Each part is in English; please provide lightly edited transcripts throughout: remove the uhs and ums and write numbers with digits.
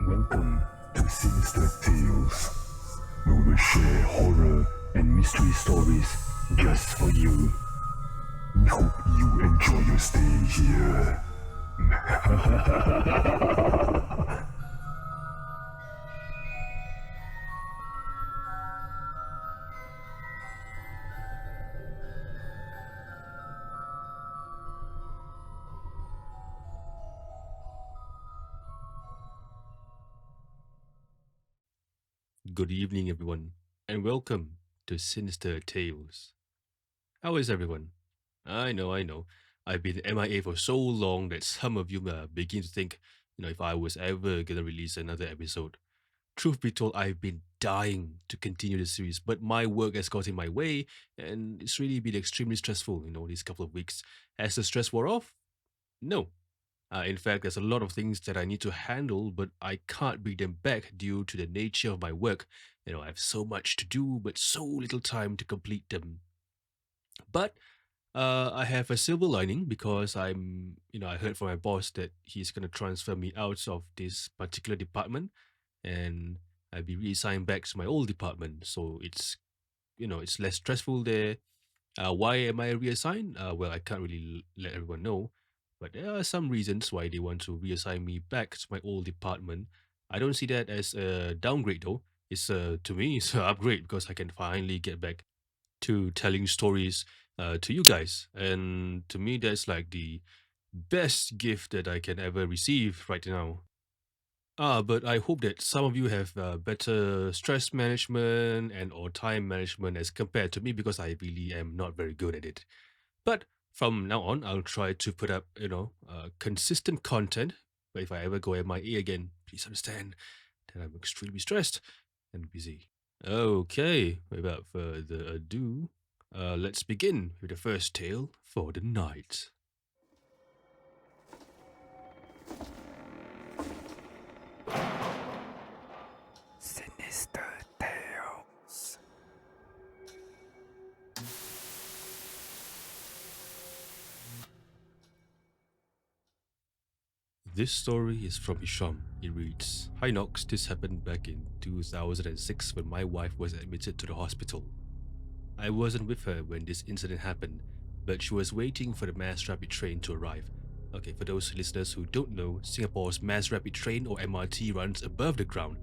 Welcome to Sinister Tales, where we will share horror and mystery stories just for you. We hope you enjoy your stay here. Good evening, everyone, and welcome to Sinister Tales. How is everyone? I know. I've been MIA for so long that some of you begin to think, if I was ever gonna release another episode. Truth be told, I've been dying to continue the series, but my work has got in my way, and it's really been extremely stressful, these couple of weeks. Has the stress wore off? No. In fact, there's a lot of things that I need to handle, but I can't bring them back due to the nature of my work. I have so much to do, but so little time to complete them. But I have a silver lining because I heard from my boss that he's going to transfer me out of this particular department and I'll be reassigned back to my old department. So it's less stressful there. Why am I reassigned? Well, I can't really let everyone know, but there are some reasons why they want to reassign me back to my old department. I don't see that as a downgrade though. It's to me, it's an upgrade because I can finally get back to telling stories to you guys, and to me, that's like the best gift that I can ever receive right now. But I hope that some of you have better stress management and or time management as compared to me because I really am not very good at it. But from now on, I'll try to put up, consistent content. But if I ever go MIA again, please understand that I'm extremely stressed and busy. Okay, without further ado, let's begin with the first tale for the night. Sinister Tales. This story is from Isham. It reads, Hi Nox, this happened back in 2006 when my wife was admitted to the hospital. I wasn't with her when this incident happened, but she was waiting for the mass rapid train to arrive. Okay, for those listeners who don't know, Singapore's mass rapid train or MRT runs above the ground.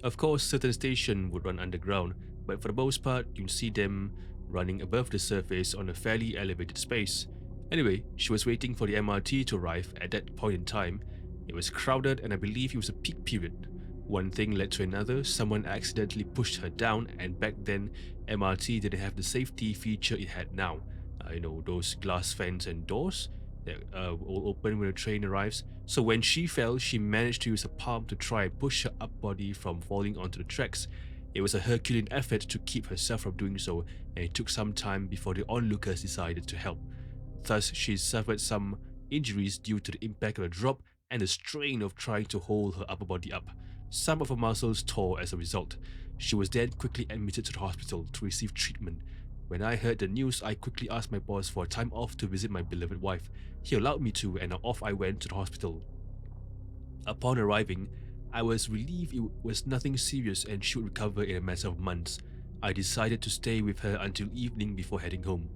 Of course, certain stations would run underground, but for the most part, you'll see them running above the surface on a fairly elevated space. Anyway, she was waiting for the MRT to arrive at that point in time. It was crowded and I believe it was a peak period. One thing led to another, someone accidentally pushed her down, and back then, MRT didn't have the safety feature it had now. Those glass fans and doors that will open when the train arrives. So when she fell, she managed to use her palm to try and push her up body from falling onto the tracks. It was a Herculean effort to keep herself from doing so, and it took some time before the onlookers decided to help. Thus, she suffered some injuries due to the impact of the drop and the strain of trying to hold her upper body up. Some of her muscles tore as a result. She was then quickly admitted to the hospital to receive treatment. When I heard the news, I quickly asked my boss for a time off to visit my beloved wife. He allowed me to, and off I went to the hospital. Upon arriving, I was relieved it was nothing serious and she would recover in a matter of months. I decided to stay with her until evening before heading home.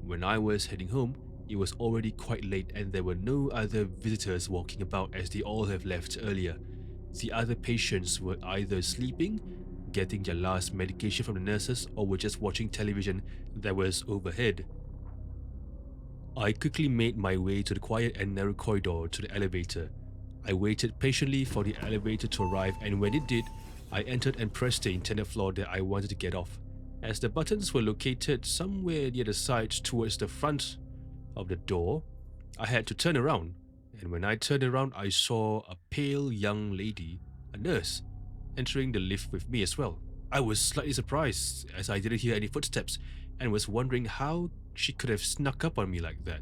When I was heading home, it was already quite late and there were no other visitors walking about as they all have left earlier. The other patients were either sleeping, getting their last medication from the nurses, or were just watching television that was overhead. I quickly made my way to the quiet and narrow corridor to the elevator. I waited patiently for the elevator to arrive, and when it did, I entered and pressed the intended floor that I wanted to get off. As the buttons were located somewhere near the sides towards the front of the door, I had to turn around, and when I turned around, I saw a pale young lady, a nurse, entering the lift with me as well. I was slightly surprised as I didn't hear any footsteps and was wondering how she could have snuck up on me like that.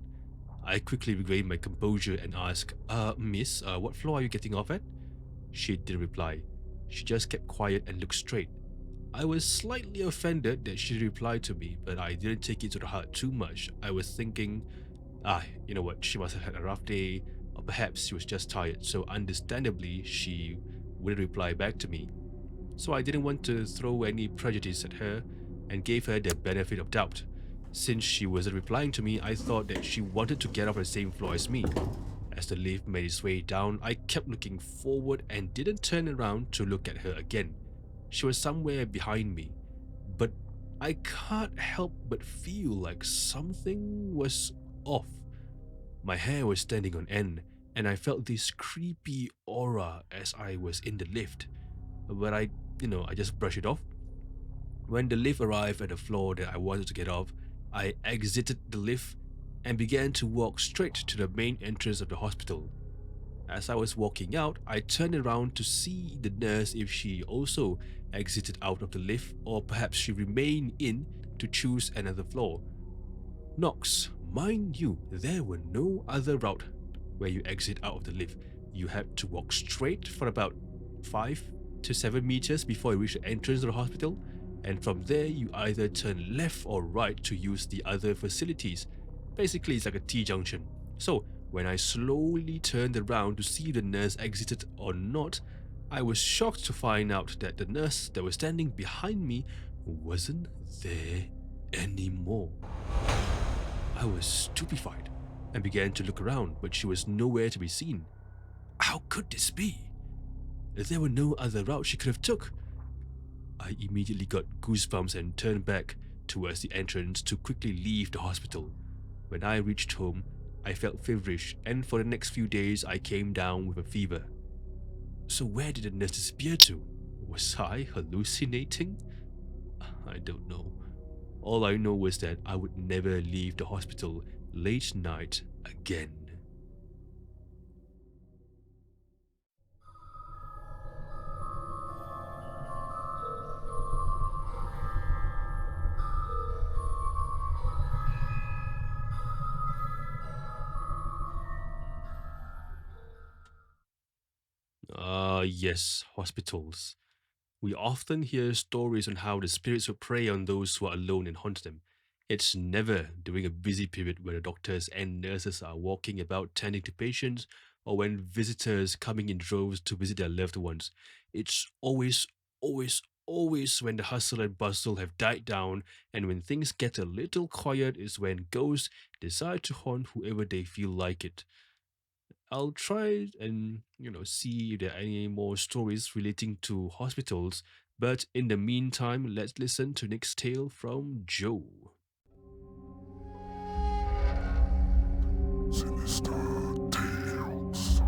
I quickly regained my composure and asked, Miss, what floor are you getting off at? She didn't reply. She just kept quiet and looked straight. I was slightly offended that she replied to me, but I didn't take it to the heart too much. I was thinking, you know what, she must have had a rough day, or perhaps she was just tired, so understandably, she wouldn't reply back to me. So I didn't want to throw any prejudice at her and gave her the benefit of doubt. Since she wasn't replying to me, I thought that she wanted to get off the same floor as me. As the lift made its way down, I kept looking forward and didn't turn around to look at her again. She was somewhere behind me, but I can't help but feel like something was off. My hair was standing on end, and I felt this creepy aura as I was in the lift. But I just brushed it off. When the lift arrived at the floor that I wanted to get off, I exited the lift and began to walk straight to the main entrance of the hospital. As I was walking out, I turned around to see the nurse if she also exited out of the lift or perhaps she remained in to choose another floor. Knox, mind you, there were no other route where you exit out of the lift. You had to walk straight for about 5 to 7 meters before you reach the entrance of the hospital, and from there you either turn left or right to use the other facilities. Basically, it's like a T-junction. So, when I slowly turned around to see the nurse exited or not, I was shocked to find out that the nurse that was standing behind me wasn't there anymore. I was stupefied and began to look around, but she was nowhere to be seen. How could this be? There were no other route she could have took. I immediately got goosebumps and turned back towards the entrance to quickly leave the hospital. When I reached home, I felt feverish, and for the next few days I came down with a fever. So where did the nurse disappear to? Was I hallucinating? I don't know. All I know was that I would never leave the hospital late night again. Yes, hospitals. We often hear stories on how the spirits will prey on those who are alone and haunt them. It's never during a busy period when the doctors and nurses are walking about tending to patients or when visitors coming in droves to visit their loved ones. It's always when the hustle and bustle have died down and when things get a little quiet is when ghosts decide to haunt whoever they feel like it. I'll try and see if there are any more stories relating to hospitals. But in the meantime, let's listen to next tale from Joe. Sinister Tales.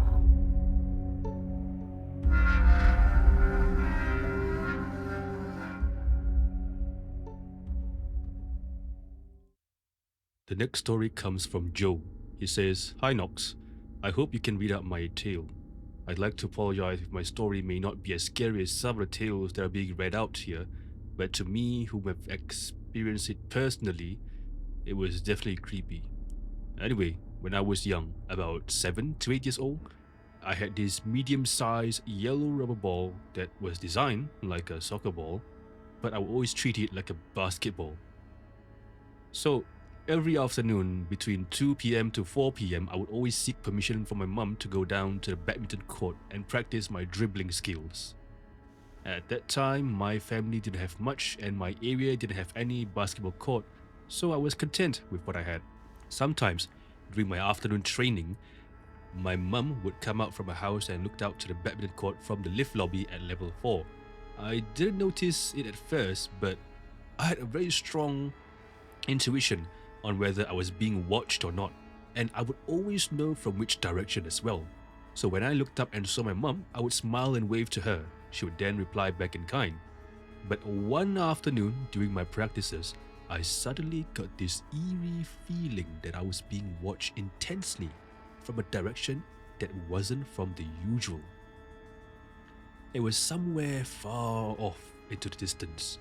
The next story comes from Joe. He says, "Hi Knox, I hope you can read out my tale. I'd like to apologize if my story may not be as scary as some of the tales that are being read out here, but to me, who have experienced it personally, it was definitely creepy. Anyway, when I was young, about 7 to 8 years old, I had this medium-sized yellow rubber ball that was designed like a soccer ball, but I would always treat it like a basketball. So every afternoon between 2 p.m. to 4 p.m., I would always seek permission from my mum to go down to the badminton court and practice my dribbling skills. At that time, my family didn't have much and my area didn't have any basketball court, so I was content with what I had. Sometimes, during my afternoon training, my mum would come out from her house and looked out to the badminton court from the lift lobby at level 4. I didn't notice it at first, but I had a very strong intuition on whether I was being watched or not, and I would always know from which direction as well. So when I looked up and saw my mum, I would smile and wave to her. She would then reply back in kind. But one afternoon during my practices, I suddenly got this eerie feeling that I was being watched intensely from a direction that wasn't from the usual. It was somewhere far off into the distance.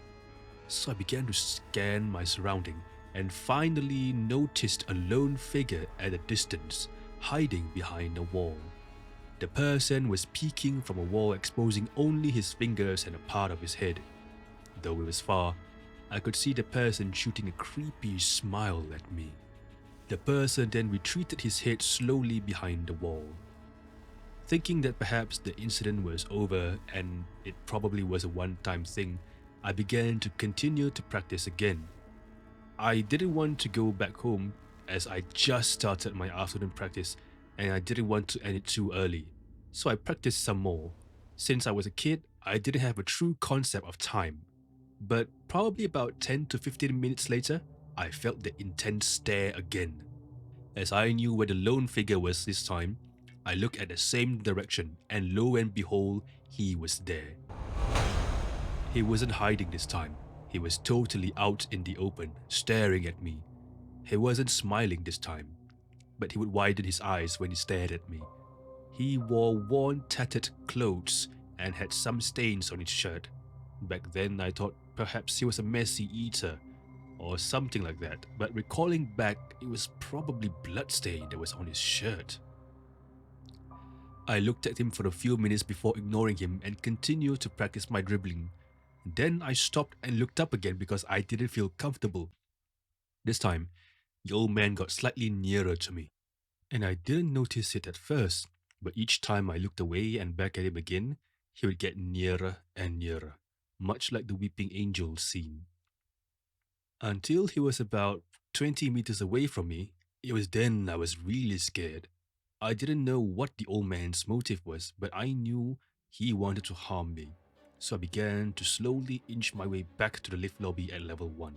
So I began to scan my surrounding and finally noticed a lone figure at a distance, hiding behind a wall. The person was peeking from a wall, exposing only his fingers and a part of his head. Though it was far, I could see the person shooting a creepy smile at me. The person then retreated his head slowly behind the wall. Thinking that perhaps the incident was over and it probably was a one time thing, I began to continue to practice again. I didn't want to go back home as I just started my afternoon practice and I didn't want to end it too early. So I practiced some more. Since I was a kid, I didn't have a true concept of time. But probably about 10 to 15 minutes later, I felt the intense stare again. As I knew where the lone figure was this time, I looked at the same direction and lo and behold, he was there. He wasn't hiding this time. He was totally out in the open, staring at me. He wasn't smiling this time, but he would widen his eyes when he stared at me. He wore worn, tattered clothes and had some stains on his shirt. Back then, I thought perhaps he was a messy eater or something like that, but recalling back, it was probably bloodstain that was on his shirt. I looked at him for a few minutes before ignoring him and continued to practice my dribbling. Then I stopped and looked up again because I didn't feel comfortable. This time, the old man got slightly nearer to me, and I didn't notice it at first, but each time I looked away and back at him again, he would get nearer and nearer, much like the weeping angel scene. Until he was about 20 meters away from me, it was then I was really scared. I didn't know what the old man's motive was, but I knew he wanted to harm me. So I began to slowly inch my way back to the lift lobby at level 1.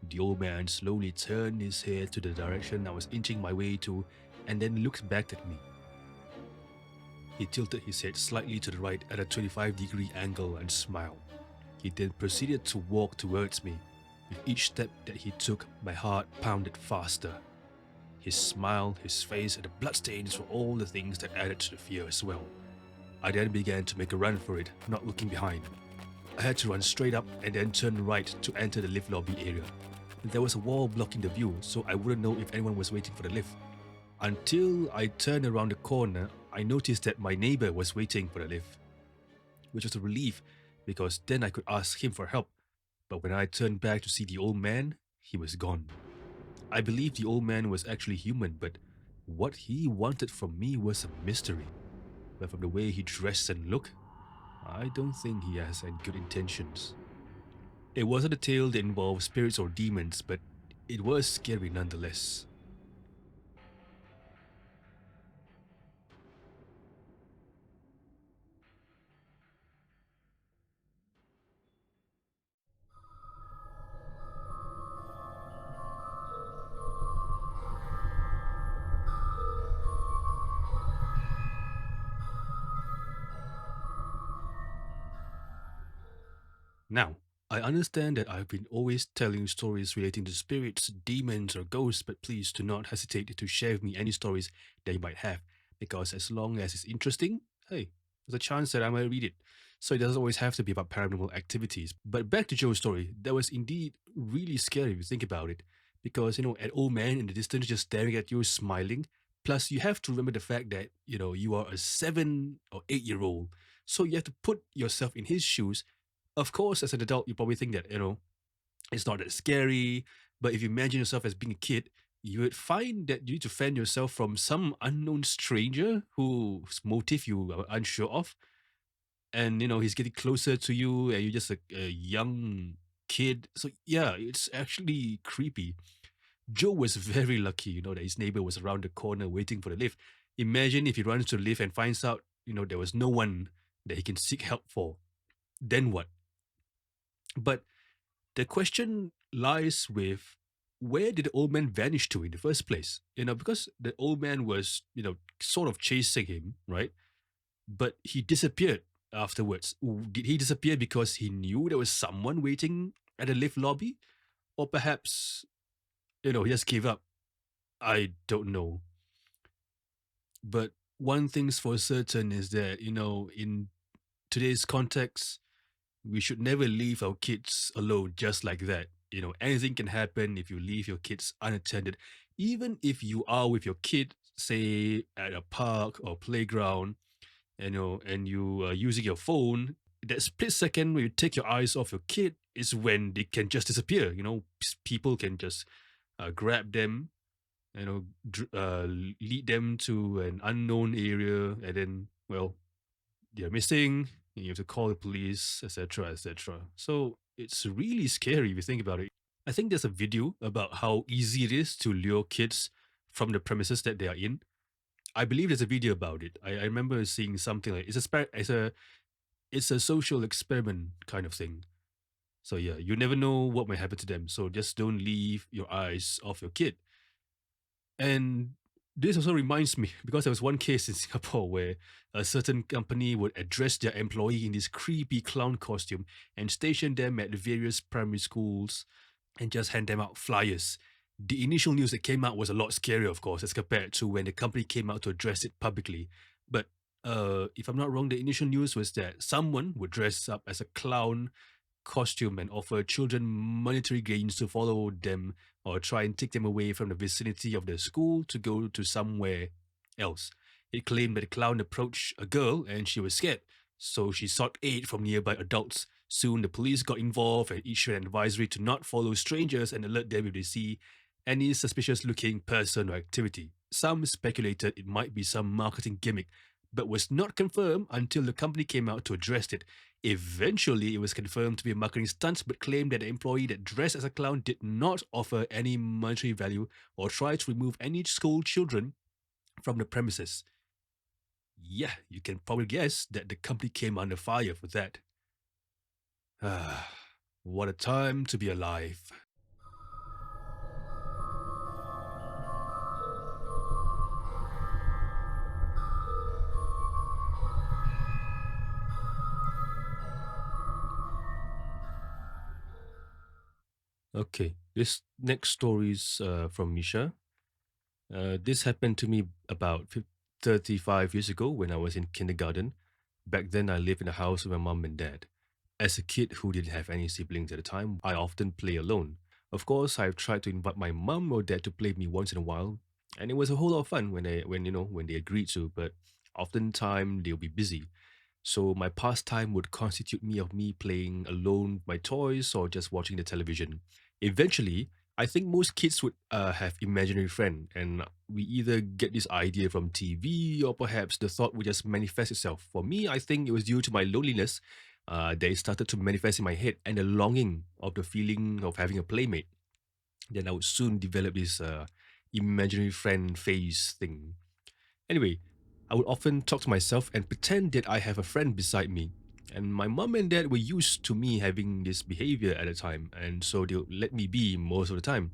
The old man slowly turned his head to the direction I was inching my way to and then looked back at me. He tilted his head slightly to the right at a 25-degree angle and smiled. He then proceeded to walk towards me. With each step that he took, my heart pounded faster. His smile, his face, and the bloodstains were all the things that added to the fear as well. I then began to make a run for it, not looking behind. I had to run straight up and then turn right to enter the lift lobby area. There was a wall blocking the view, so I wouldn't know if anyone was waiting for the lift. Until I turned around the corner, I noticed that my neighbor was waiting for the lift, which was a relief because then I could ask him for help. But when I turned back to see the old man, he was gone. I believed the old man was actually human, but what he wanted from me was a mystery. But from the way he dressed and looked, I don't think he has any good intentions. It wasn't a tale that involved spirits or demons, but it was scary nonetheless. Now, I understand that I've been always telling stories relating to spirits, demons, or ghosts, but please do not hesitate to share with me any stories that you might have, because as long as it's interesting, hey, there's a chance that I might read it. So it doesn't always have to be about paranormal activities. But back to Joe's story, that was indeed really scary if you think about it, because, an old man in the distance just staring at you, smiling. Plus, you have to remember the fact that, you are a 7 or 8-year-old. So you have to put yourself in his shoes. Of course, as an adult, you probably think that, it's not that scary. But if you imagine yourself as being a kid, you would find that you need to fend yourself from some unknown stranger whose motive you are unsure of. And, he's getting closer to you and you're just a young kid. So, yeah, it's actually creepy. Joe was very lucky, that his neighbor was around the corner waiting for the lift. Imagine if he runs to the lift and finds out, there was no one that he can seek help for. Then what? But the question lies with where did the old man vanish to in the first place? Because the old man was, sort of chasing him, right? But he disappeared afterwards. Did he disappear because he knew there was someone waiting at the lift lobby? Or perhaps, he just gave up? I don't know. But one thing's for certain is that, in today's context, we should never leave our kids alone just like that. Anything can happen if you leave your kids unattended. Even if you are with your kid, say at a park or playground, and you are using your phone, that split second when you take your eyes off your kid is when they can just disappear. People can just grab them lead them to an unknown area, and then, well, they're missing. And you have to call the police, etc., etc. So it's really scary if you think about it. I think there's a video about how easy it is to lure kids from the premises that they are in. I believe there's a video about it. I remember seeing something like it's a social experiment kind of thing. So yeah, you never know what might happen to them. So just don't leave your eyes off your kid. And this also reminds me because there was one case in Singapore where a certain company would address their employee in this creepy clown costume and station them at various primary schools and just hand them out flyers. The initial news that came out was a lot scarier, of course, as compared to when the company came out to address it publicly. But if I'm not wrong, the initial news was that someone would dress up as a clown costume and offer children monetary gains to follow them or try and take them away from the vicinity of the school to go to somewhere else. It claimed that the clown approached a girl and she was scared, so she sought aid from nearby adults. Soon the police got involved and issued an advisory to not follow strangers and alert them if they see any suspicious looking person or activity. Some speculated it might be some marketing gimmick, but was not confirmed until the company came out to address it. Eventually, it was confirmed to be a marketing stunt, but claimed that the employee that dressed as a clown did not offer any monetary value or try to remove any school children from the premises. Yeah, you can probably guess that the company came under fire for that. Ah, what a time to be alive. Okay, this next story is from Misha. This happened to me about 35 years ago when I was in kindergarten. Back then, I lived in a house with my mom and dad. As a kid who didn't have any siblings at the time, I often play alone. Of course, I've tried to invite my mom or dad to play with me once in a while, and it was a whole lot of fun when they agreed to. But oftentimes they'll be busy. So my pastime would constitute me playing alone with my toys or just watching the television. Eventually, I think most kids would have imaginary friend, and we either get this idea from TV or perhaps the thought would just manifest itself. For me, I think it was due to my loneliness that it started to manifest in my head and the longing of the feeling of having a playmate. Then I would soon develop this imaginary friend phase thing. Anyway, I would often talk to myself and pretend that I have a friend beside me. And my mom and dad were used to me having this behavior at the time, and so they'll let me be most of the time.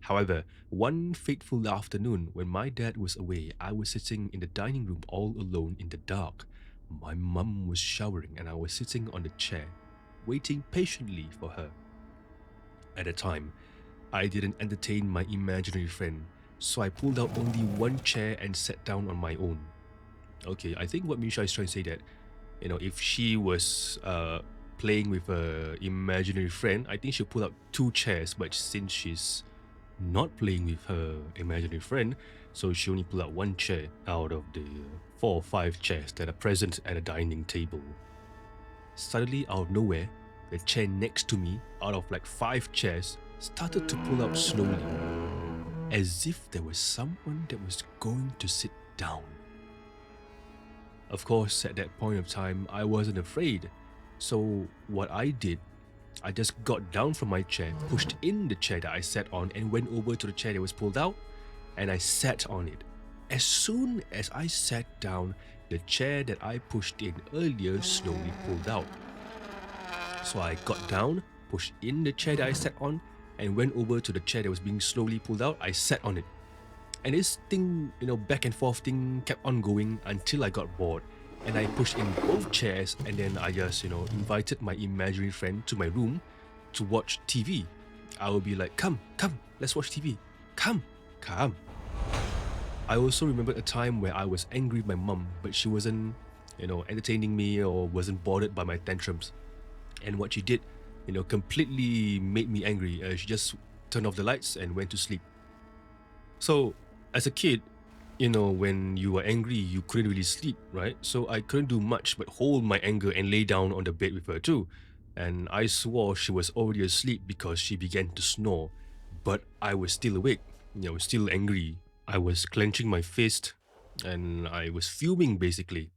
However, one fateful afternoon when my dad was away, I was sitting in the dining room all alone in the dark. My mum was showering, and I was sitting on the chair, waiting patiently for her. At the time, I didn't entertain my imaginary friend, so I pulled out only one chair and sat down on my own. Okay, I think what Misha is trying to say that, if she was playing with a imaginary friend, I think she'll pull out two chairs, but since she's not playing with her imaginary friend, so she only pull out one chair out of the 4 or 5 chairs that are present at a dining table. Suddenly, out of nowhere, the chair next to me, out of like 5 chairs, started to pull out slowly, as if there was someone that was going to sit down. Of course, at that point of time, I wasn't afraid. So what I did, I just got down from my chair, pushed in the chair that I sat on, and went over to the chair that was pulled out, and I sat on it. As soon as I sat down, the chair that I pushed in earlier slowly pulled out. So I got down, pushed in the chair that I sat on, and went over to the chair that was being slowly pulled out. I sat on it. And this thing, back and forth thing kept on going until I got bored. And I pushed in both chairs and then I just, invited my imaginary friend to my room to watch TV. I would be like, come, let's watch TV. Come. I also remember a time where I was angry with my mum, but she wasn't, entertaining me or wasn't bothered by my tantrums. And what she did, completely made me angry. She just turned off the lights and went to sleep. So, as a kid, when you were angry, you couldn't really sleep, right? So I couldn't do much but hold my anger and lay down on the bed with her too. And I swore she was already asleep because she began to snore, but I was still awake. still angry. I was clenching my fist and I was fuming basically.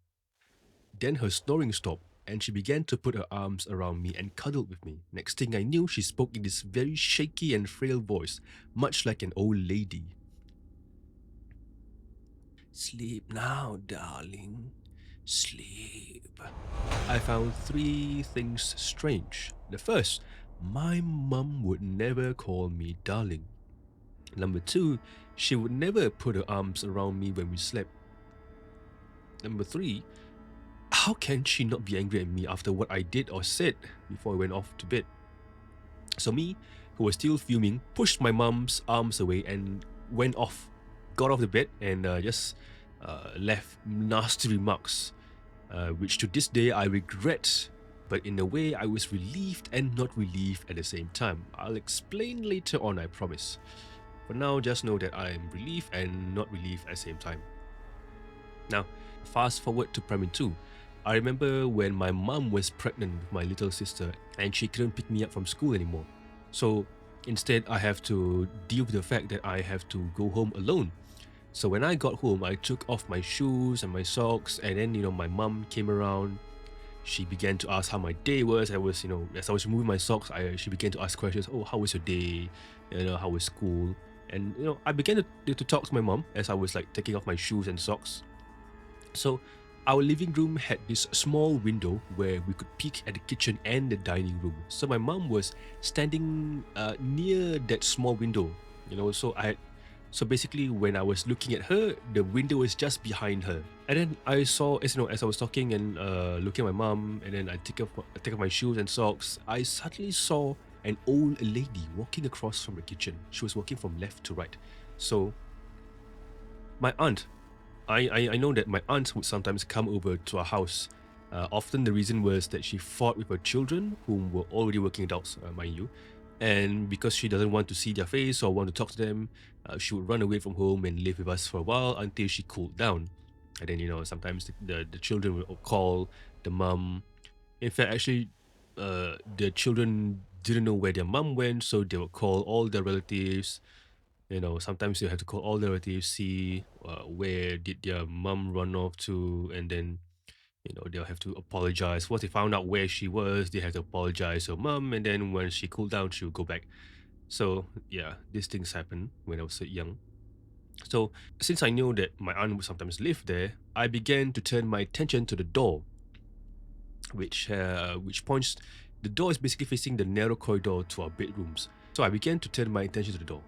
Then her snoring stopped and she began to put her arms around me and cuddled with me. Next thing I knew, she spoke in this very shaky and frail voice, much like an old lady. Sleep now, darling. Sleep. I found three things strange. The first, my mum would never call me darling. Number two, she would never put her arms around me when we slept. Number three, how can she not be angry at me after what I did or said before I went off to bed? So me, who was still fuming, pushed my mum's arms away and went off, got off the bed and just left nasty remarks, which to this day I regret. But in a way, I was relieved and not relieved at the same time. I'll explain later on, I promise. For now, just know that I am relieved and not relieved at the same time. Now, fast forward to primary 2. I remember when my mum was pregnant with my little sister and she couldn't pick me up from school anymore. So instead, I have to deal with the fact that I have to go home alone. So when I got home, I took off my shoes and my socks, and then my mum came around. She began to ask how my day was. As I was removing my socks, she began to ask questions. Oh, how was your day? How was school? And I began to talk to my mom as I was like taking off my shoes and socks. So our living room had this small window where we could peek at the kitchen and the dining room. So my mom was standing near that small window, so basically when I was looking at her, the window was just behind her. And then I saw, as I was talking and looking at my mom, and then I take off my shoes and socks, I suddenly saw an old lady walking across from the kitchen. She was walking from left to right. So my aunt, I know that my aunt would sometimes come over to our house. Often the reason was that she fought with her children, whom were already working adults, mind you. And because she doesn't want to see their face or want to talk to them, she would run away from home and live with us for a while until she cooled down. And then, sometimes the children would call the mum. In fact, actually, the children didn't know where their mum went, so they would call all their relatives. Sometimes you have to call all the relatives, see where did their mum run off to, and then they'll have to apologize. Once they found out where she was, they have to apologize to her mum, and then when she cooled down, she would go back. So yeah, these things happen when I was so young. So since I knew that my aunt would sometimes live there, I began to turn my attention to the door, which points. The door is basically facing the narrow corridor to our bedrooms. So I began to turn my attention to the door,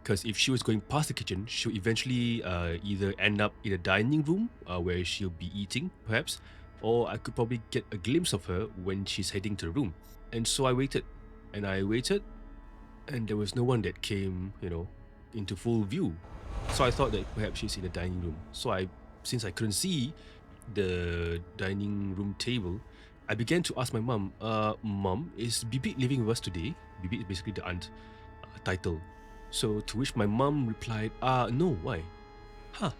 because if she was going past the kitchen, she'll eventually either end up in the dining room where she'll be eating, perhaps, or I could probably get a glimpse of her when she's heading to the room. And so I waited, and there was no one that came, into full view. So I thought that perhaps she's in the dining room. So since I couldn't see the dining room table, I began to ask my mum, Mum, is Bibi living with us today? Bibi is basically the aunt title. So to which my mum replied, no, why? Huh,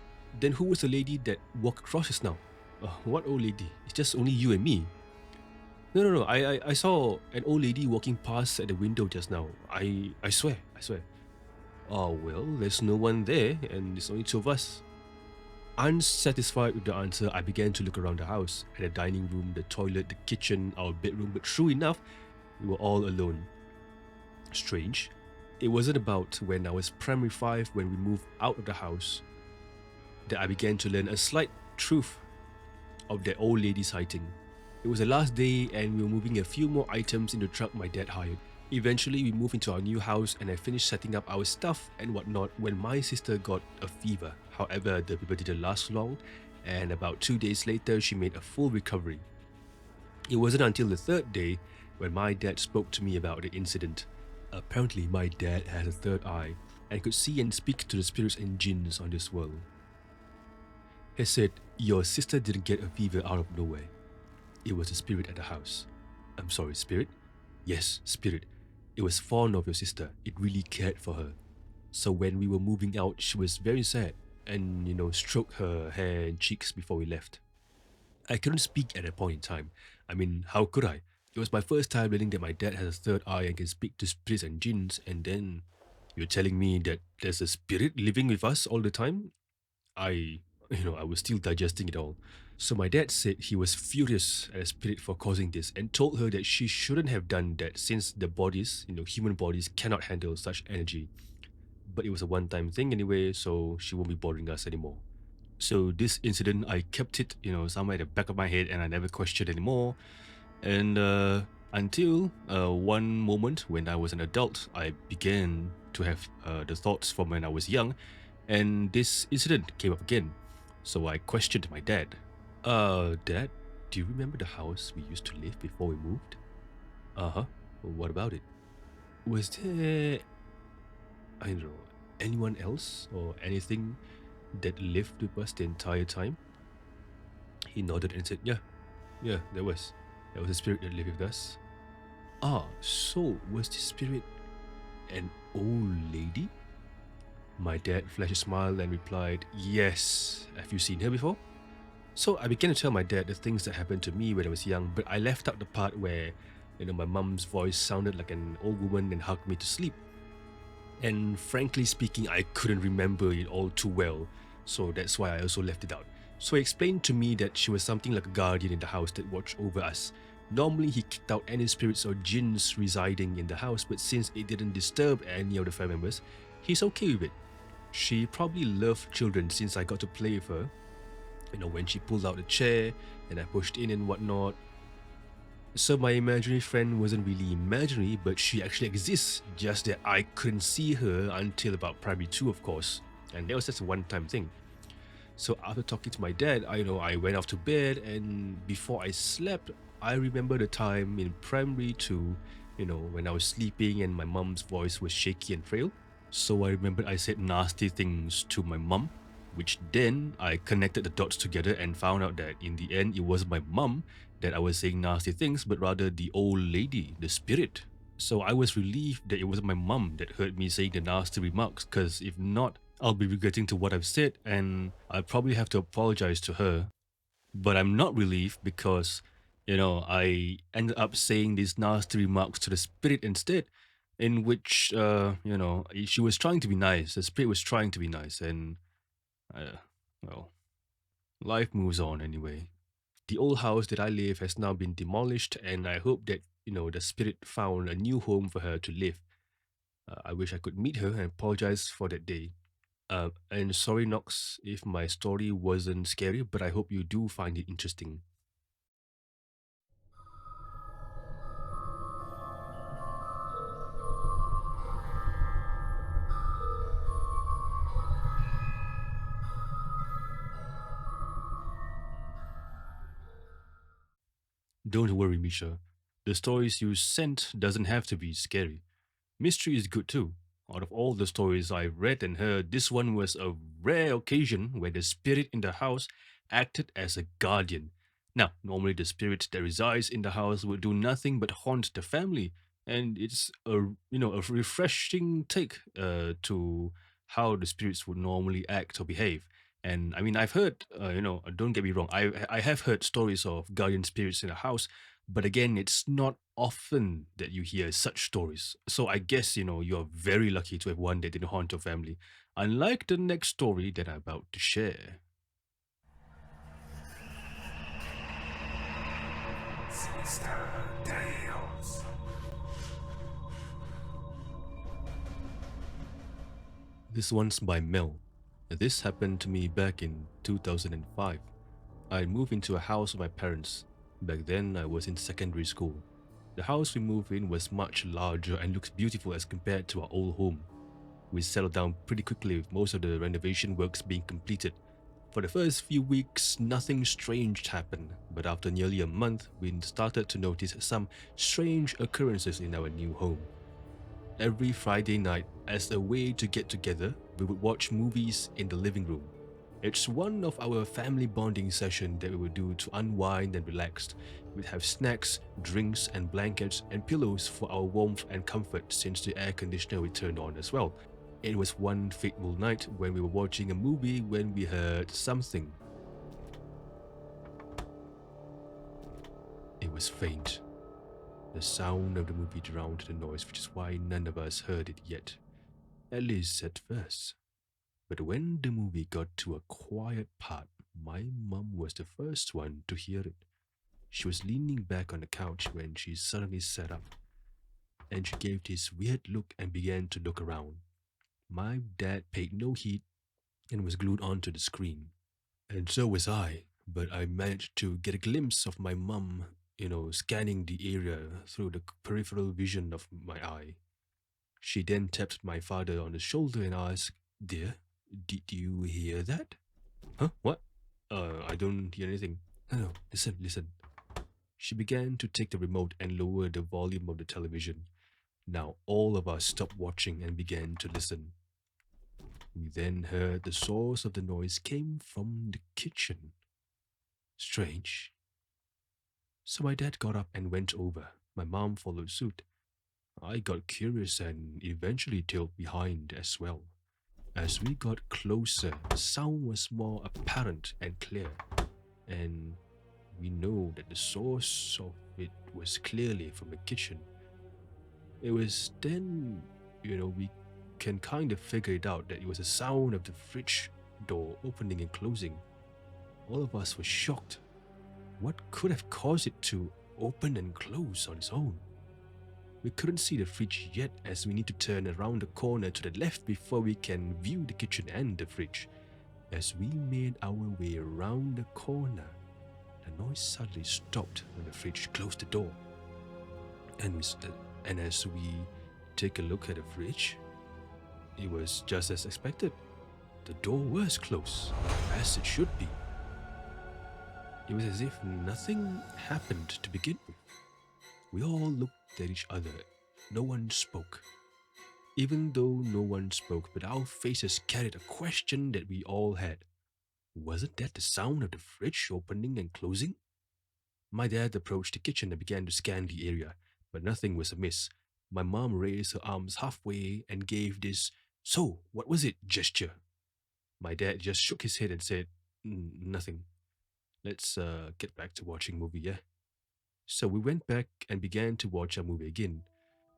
then who was the lady that walked across just now? What old lady? It's just only you and me. No, I saw an old lady walking past at the window just now. I swear. Oh, well, there's no one there and it's only two of us. Unsatisfied with the answer, I began to look around the house, at the dining room, the toilet, the kitchen, our bedroom, but true enough, we were all alone. Strange. It wasn't about when I was primary 5 when we moved out of the house that I began to learn a slight truth of that old lady's sighting. It was the last day and we were moving a few more items in the truck my dad hired. Eventually we moved into our new house and I finished setting up our stuff and whatnot when my sister got a fever. However, the fever didn't last long and about 2 days later she made a full recovery. It wasn't until the third day when my dad spoke to me about the incident. Apparently my dad had a third eye and could see and speak to the spirits and jinns on this world. He said, your sister didn't get a fever out of nowhere. It was a spirit at the house. I'm sorry, spirit? Yes, spirit. It was fond of your sister. It really cared for her. So when we were moving out, she was very sad and, stroked her hair and cheeks before we left. I couldn't speak at that point in time. I mean, how could I? It was my first time learning that my dad has a third eye and can speak to spirits and jinns, and then You're telling me that there's a spirit living with us all the time? I, I was still digesting it all. So my dad said he was furious at the spirit for causing this and told her that she shouldn't have done that since the bodies, human bodies cannot handle such energy. But it was a one-time thing anyway, so she won't be bothering us anymore. So this incident, I kept it, somewhere at the back of my head, and I never questioned anymore. And until one moment when I was an adult, I began to have the thoughts from when I was young, and this incident came up again. So I questioned my dad. Dad, do you remember the house we used to live before we moved? Uh huh. What about it? Was there, I don't know, anyone else or anything that lived with us the entire time? He nodded and said, yeah, there was. There was a spirit that lived with us. Ah, so was the spirit an old lady? My dad flashed a smile and replied, Yes. Have you seen her before? So I began to tell my dad the things that happened to me when I was young, but I left out the part where, my mum's voice sounded like an old woman and hugged me to sleep. And frankly speaking, I couldn't remember it all too well, so that's why I also left it out. So he explained to me that she was something like a guardian in the house that watched over us. Normally, he kicked out any spirits or jinns residing in the house, but since it didn't disturb any of the family members, he's okay with it. She probably loved children since I got to play with her. When she pulled out the chair and I pushed in and whatnot. So my imaginary friend wasn't really imaginary, but she actually exists, just that I couldn't see her until about primary 2, of course. And that was just a one-time thing. So after talking to my dad, I went off to bed, and before I slept, I remember the time in primary 2, when I was sleeping and my mom's voice was shaky and frail. So I remembered I said nasty things to my mom, which then I connected the dots together and found out that in the end, it wasn't my mom that I was saying nasty things, but rather the old lady, the spirit. So I was relieved that it wasn't my mum that heard me saying the nasty remarks, because if not, I'll be regretting to what I've said and I'll probably have to apologize to her. But I'm not relieved because, I ended up saying these nasty remarks to the spirit instead, in which, she was trying to be nice. The spirit was trying to be nice, and, uh, well, life moves on anyway. The old house that I live has now been demolished, and I hope that, the spirit found a new home for her to live. I wish I could meet her and apologize for that day. And sorry, Knox, if my story wasn't scary, but I hope you do find it interesting. Don't worry, Misha. The stories you sent doesn't have to be scary. Mystery is good too. Out of all the stories I've read and heard, this one was a rare occasion where the spirit in the house acted as a guardian. Now, normally the spirit that resides in the house would do nothing but haunt the family, and it's a refreshing take to how the spirits would normally act or behave. And I mean, I've heard, don't get me wrong, I have heard stories of guardian spirits in a house, but again, it's not often that you hear such stories. So I guess, you're very lucky to have one that didn't haunt your family, unlike the next story that I'm about to share. Sinister Tales. This one's by Mel. This happened to me back in 2005. I moved into a house with my parents. Back then, I was in secondary school. The house we moved in was much larger and looks beautiful as compared to our old home. We settled down pretty quickly with most of the renovation works being completed. For the first few weeks, nothing strange happened, but after nearly a month, we started to notice some strange occurrences in our new home. Every Friday night, as a way to get together, we would watch movies in the living room. It's one of our family bonding sessions that we would do to unwind and relax. We'd have snacks, drinks, and blankets and pillows for our warmth and comfort since the air conditioner we turned on as well. It was one fateful night when we were watching a movie when we heard something. It was faint. The sound of the movie drowned the noise, which is why none of us heard it yet. at least at first. But when the movie got to a quiet part, my mum was the first one to hear it. She was leaning back on the couch when she suddenly sat up, and she gave this weird look and began to look around. My dad paid no heed and was glued onto the screen. And so was I, but I managed to get a glimpse of my mum, scanning the area through the peripheral vision of my eye. She then tapped my father on the shoulder and asked, "Dear, did you hear that?" Huh? What? I don't hear anything. No, no, listen, listen. She began to take the remote and lower the volume of the television. Now all of us stopped watching and began to listen. We then heard the source of the noise came from the kitchen. Strange. So my dad got up and went over. My mom followed suit. I got curious and eventually tailed behind as well. As we got closer, the sound was more apparent and clear, and we know that the source of it was clearly from the kitchen. It was then, we can kind of figure it out that it was the sound of the fridge door opening and closing. All of us were shocked. What could have caused it to open and close on its own? We couldn't see the fridge yet as we need to turn around the corner to the left before we can view the kitchen and the fridge. As we made our way around the corner, the noise suddenly stopped when the fridge closed the door. And as we take a look at the fridge, it was just as expected. The door was closed, as it should be. It was as if nothing happened to begin with. We all looked at each other. No one spoke. Even though no one spoke, but our faces carried a question that we all had. Wasn't that the sound of the fridge opening and closing? My dad approached the kitchen and began to scan the area, but nothing was amiss. My mom raised her arms halfway and gave this, "So, what was it?" gesture. My dad just shook his head and said, "Nothing. Let's get back to watching movie, yeah?" So we went back and began to watch our movie again.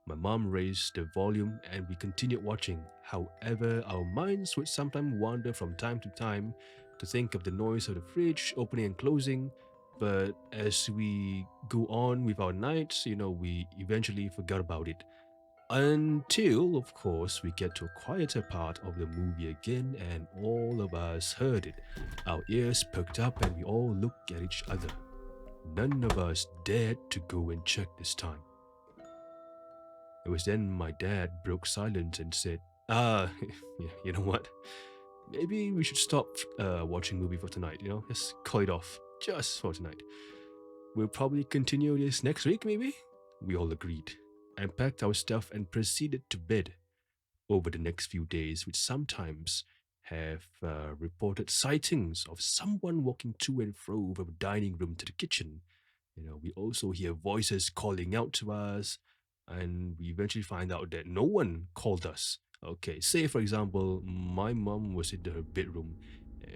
My mom raised the volume and we continued watching. However, our minds would sometimes wander from time to time to think of the noise of the fridge opening and closing. But as we go on with our nights, we eventually forgot about it. Until, of course, we get to a quieter part of the movie again and all of us heard it. Our ears perked up and we all looked at each other. None of us dared to go and check this time. It was then my dad broke silence and said, yeah, you know what? Maybe we should stop watching movie for tonight, Just call it off, just for tonight. We'll probably continue this next week, maybe? We all agreed and packed our stuff and proceeded to bed. Over the next few days, we sometimes have reported sightings of someone walking to and fro from the dining room to the kitchen. We also hear voices calling out to us, and we eventually find out that no one called us. Okay, say for example, my mom was in her bedroom.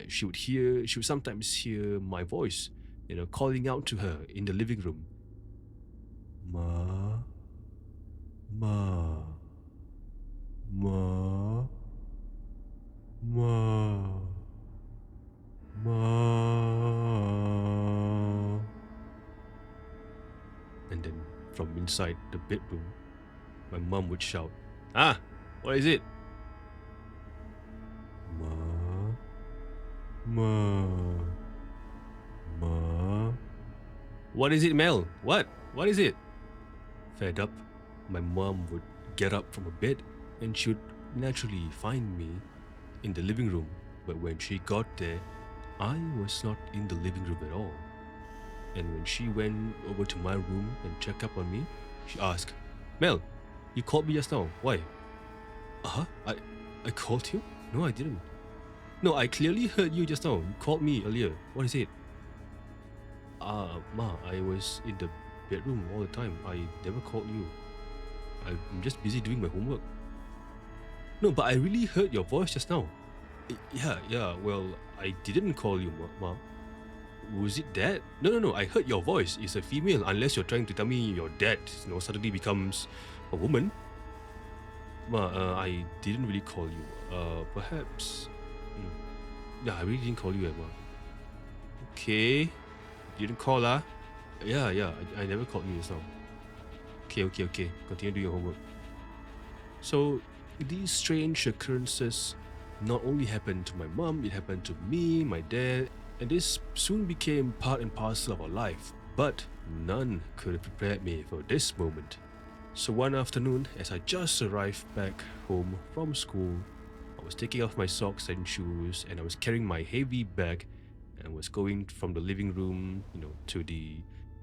She would sometimes hear my voice, calling out to her in the living room. Ma, ma, ma, ma, ma. And then from inside the bedroom, my mom would shout, "Ah, what is it?" Ma, ma, ma. What is it, Mel? What? What is it? Fed up, my mom would get up from her bed and she would naturally find me in the living room. But when she got there, I was not in the living room at all. And when she went over to my room and checked up on me, she asked, "Mel, you called me just now. Why?" I called you? No, I didn't. No, I clearly heard you just now. You called me earlier. What is it? Ma, I was in the bedroom all the time. I never called you. I'm just busy doing my homework. No, but I really heard your voice just now. Yeah, well, I didn't call you, Ma. Was it dad? No, I heard your voice. It's a female, unless you're trying to tell me your dad, suddenly becomes a woman. Ma, I didn't really call you. Perhaps. Yeah, I really didn't call you, Ma. Okay. Didn't call, ah? Yeah, I never called you just now. Okay. Continue doing your homework. So, these strange occurrences not only happened to my mom, it happened to me, my dad, and this soon became part and parcel of our life. But none could have prepared me for this moment. So one afternoon, as I just arrived back home from school, I was taking off my socks and shoes, and I was carrying my heavy bag and was going from the living room, to the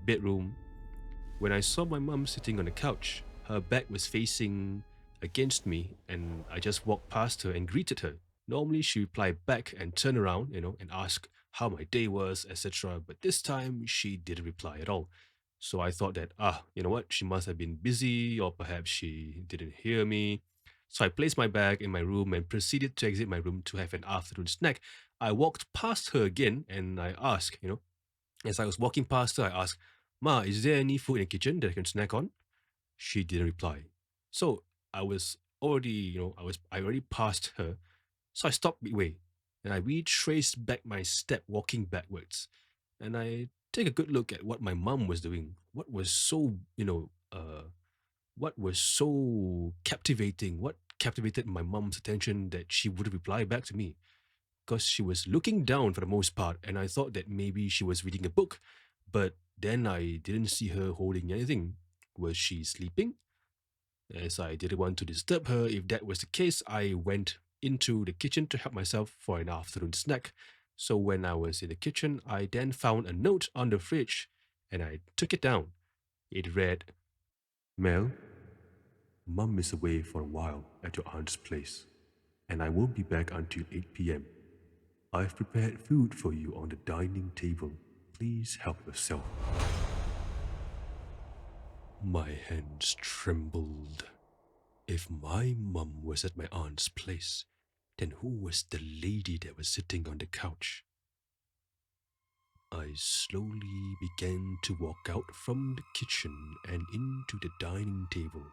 bedroom when I saw my mum sitting on the couch. Her back was facing against me, and I just walked past her and greeted her. Normally, she replied back and turned around, and asked how my day was, etc. But this time, she didn't reply at all. So I thought that, you know what, she must have been busy, or perhaps she didn't hear me. So I placed my bag in my room and proceeded to exit my room to have an afternoon snack. I walked past her again and I asked, as I was walking past her, I asked, Ma, is there any food in the kitchen that I can snack on? She didn't reply. So I was already, I already passed her. So I stopped midway and I retraced back my step walking backwards. And I take a good look at what my mum was doing. What was so captivating? What captivated my mum's attention that she would reply back to me? Because she was looking down for the most part, and I thought that maybe she was reading a book, but then I didn't see her holding anything. Was she sleeping? As I didn't want to disturb her, if that was the case, I went into the kitchen to help myself for an afternoon snack. So when I was in the kitchen, I then found a note on the fridge and I took it down. It read, Mel, Mum is away for a while at your aunt's place, and I won't be back until 8 p.m. I've prepared food for you on the dining table. Please help yourself. My hands trembled. If my mum was at my aunt's place, then who was the lady that was sitting on the couch? I slowly began to walk out from the kitchen and into the dining table.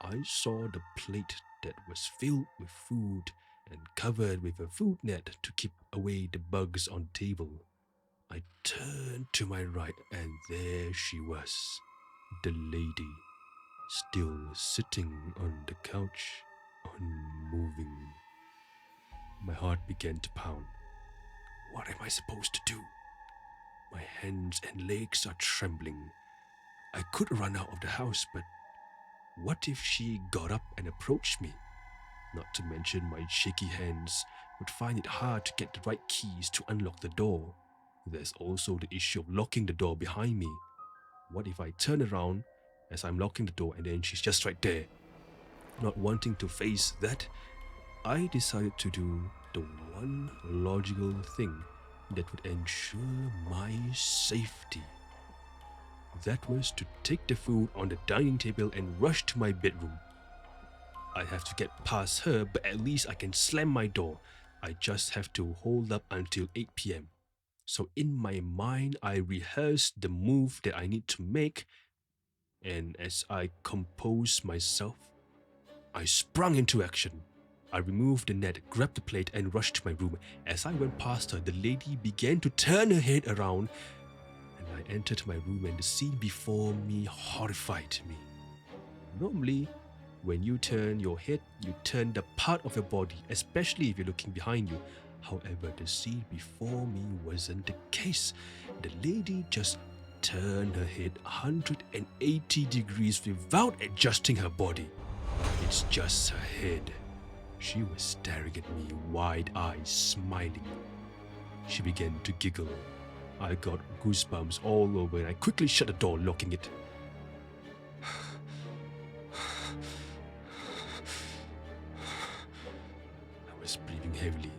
I saw the plate that was filled with food and covered with a food net to keep away the bugs on the table. I turned to my right and there she was, the lady, still sitting on the couch, unmoving. My heart began to pound. What am I supposed to do? My hands and legs are trembling. I could run out of the house, but what if she got up and approached me? Not to mention my shaky hands would find it hard to get the right keys to unlock the door. There's also the issue of locking the door behind me. What if I turn around as I'm locking the door and then she's just right there? Not wanting to face that, I decided to do the one logical thing that would ensure my safety. That was to take the food on the dining table and rush to my bedroom. I have to get past her, but at least I can slam my door. I just have to hold up until 8 p.m. So in my mind, I rehearsed the move that I need to make, and as I composed myself, I sprung into action. I removed the net, grabbed the plate, and rushed to my room. As I went past her, the lady began to turn her head around, and I entered my room, and the scene before me horrified me. Normally, when you turn your head, you turn the part of your body, especially if you're looking behind you. However, the scene before me wasn't the case. The lady just turned her head 180 degrees without adjusting her body. It's just her head. She was staring at me, wide eyes, smiling. She began to giggle. I got goosebumps all over and I quickly shut the door, locking it. I was breathing heavily,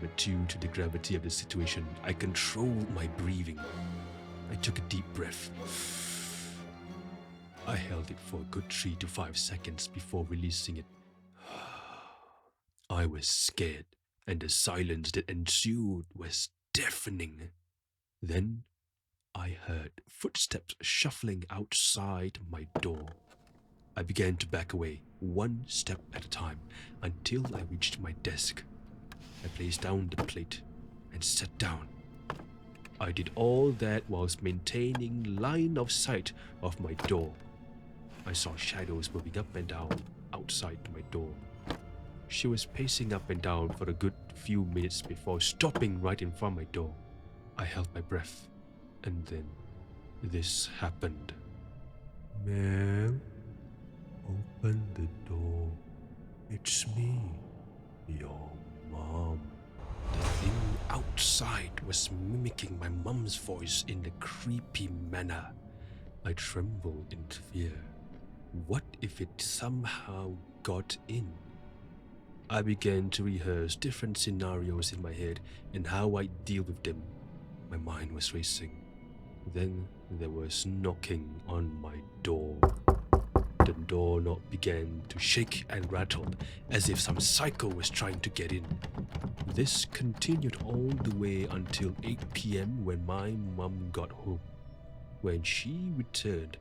but due to the gravity of the situation, I controlled my breathing. I took a deep breath. I held it for a good 3 to 5 seconds before releasing it. I was scared, and the silence that ensued was deafening. Then I heard footsteps shuffling outside my door. I began to back away, one step at a time, until I reached my desk. I placed down the plate and sat down. I did all that whilst maintaining line of sight of my door. I saw shadows moving up and down outside my door. She was pacing up and down for a good few minutes before stopping right in front of my door. I held my breath, and then this happened. Ma'am, open the door. It's me, your mom. The thing outside was mimicking my mom's voice in a creepy manner. I trembled in fear. What if it somehow got in? I began to rehearse different scenarios in my head and how I'd deal with them. My mind was racing. Then there was knocking on my door. The doorknob began to shake and rattle as if some psycho was trying to get in. This continued all the way until 8 p.m. when my mum got home. When she returned,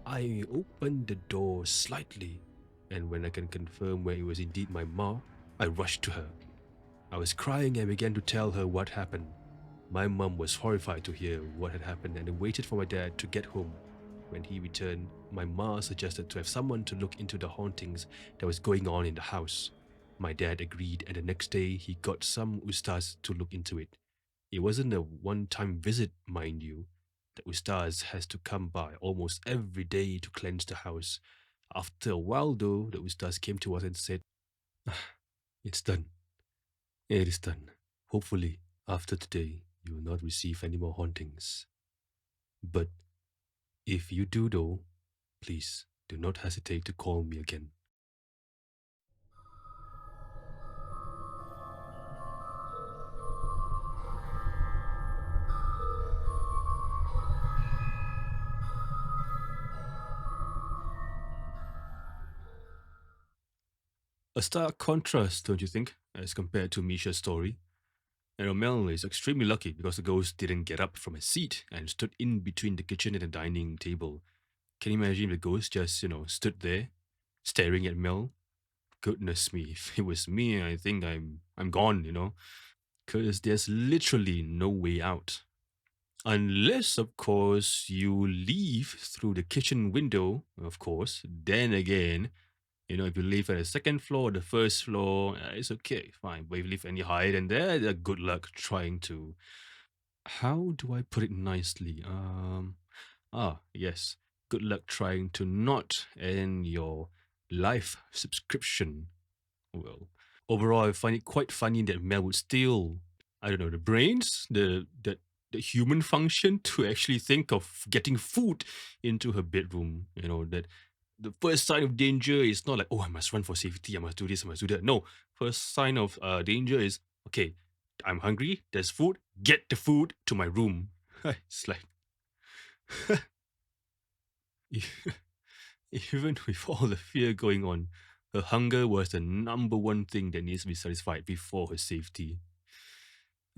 I opened the door slightly, and when I can confirm where it was indeed my mom, I rushed to her. I was crying and began to tell her what happened. My mum was horrified to hear what had happened and waited for my dad to get home. When he returned, my ma suggested to have someone to look into the hauntings that was going on in the house. My dad agreed, and the next day he got some ustaz to look into it. It wasn't a one-time visit, mind you. The ustaz has to come by almost every day to cleanse the house. After a while though, the ustaz came to us and said, "It's done. It is done. Hopefully, after today, you will not receive any more hauntings. But if you do though, please do not hesitate to call me again." A stark contrast, don't you think, as compared to Misha's story? And Mel is extremely lucky because the ghost didn't get up from his seat and stood in between the kitchen and the dining table. Can you imagine if the ghost just, stood there, staring at Mel? Goodness me, if it was me, I think I'm gone. Because there's literally no way out. Unless, of course, you leave through the kitchen window, of course. Then again, if you live at the second floor or the first floor, it's okay, fine. But if you live any higher than that, good luck trying to. How do I put it nicely? Yes. Good luck trying to not end your life subscription. Well, overall, I find it quite funny that Mel would steal, I don't know, the brains, the human function to actually think of getting food into her bedroom. That the first sign of danger is not like, oh, I must run for safety, I must do this, I must do that. No, first sign of danger is, okay, I'm hungry, there's food, get the food to my room. It's like, even with all the fear going on, her hunger was the number one thing that needs to be satisfied before her safety.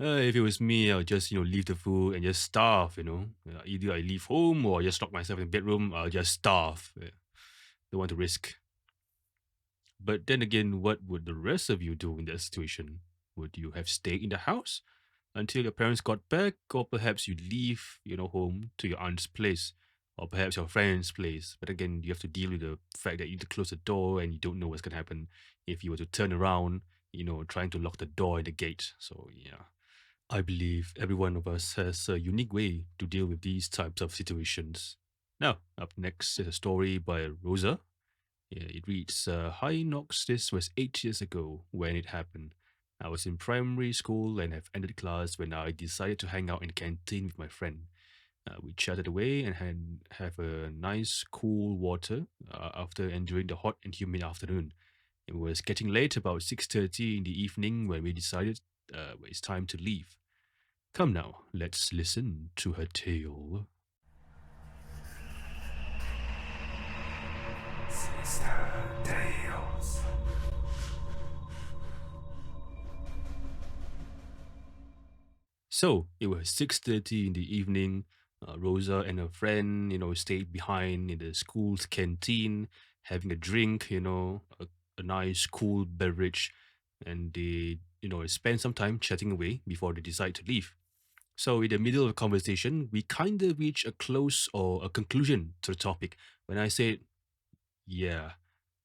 If it was me, I'll just, leave the food and just starve, Either I leave home or I just lock myself in the bedroom, I'll just starve. Don't want to risk. But then again, what would the rest of you do in that situation? Would you have stayed in the house until your parents got back, or perhaps you leave, home to your aunt's place, or perhaps your friend's place? But again, you have to deal with the fact that you need to close the door and you don't know what's gonna happen if you were to turn around, trying to lock the door and the gate. So yeah. I believe every one of us has a unique way to deal with these types of situations. Now, up next is a story by Rosa. Yeah, it reads, "Hi Knox, this was 8 years ago when it happened. I was in primary school and have ended class when I decided to hang out in the canteen with my friend. We chatted away and have a nice cool water after enduring the hot and humid afternoon. It was getting late, about 6:30 in the evening, when we decided it's time to leave. Come now, let's listen to her tale." Sinister Tales. So it was 6:30 in the evening. Rosa and her friend, stayed behind in the school's canteen. having a drink, a nice cool beverage, and they, spend some time chatting away before they decide to leave. So in the middle of the conversation, we kind of reach a close or a conclusion to the topic when I said, "Yeah,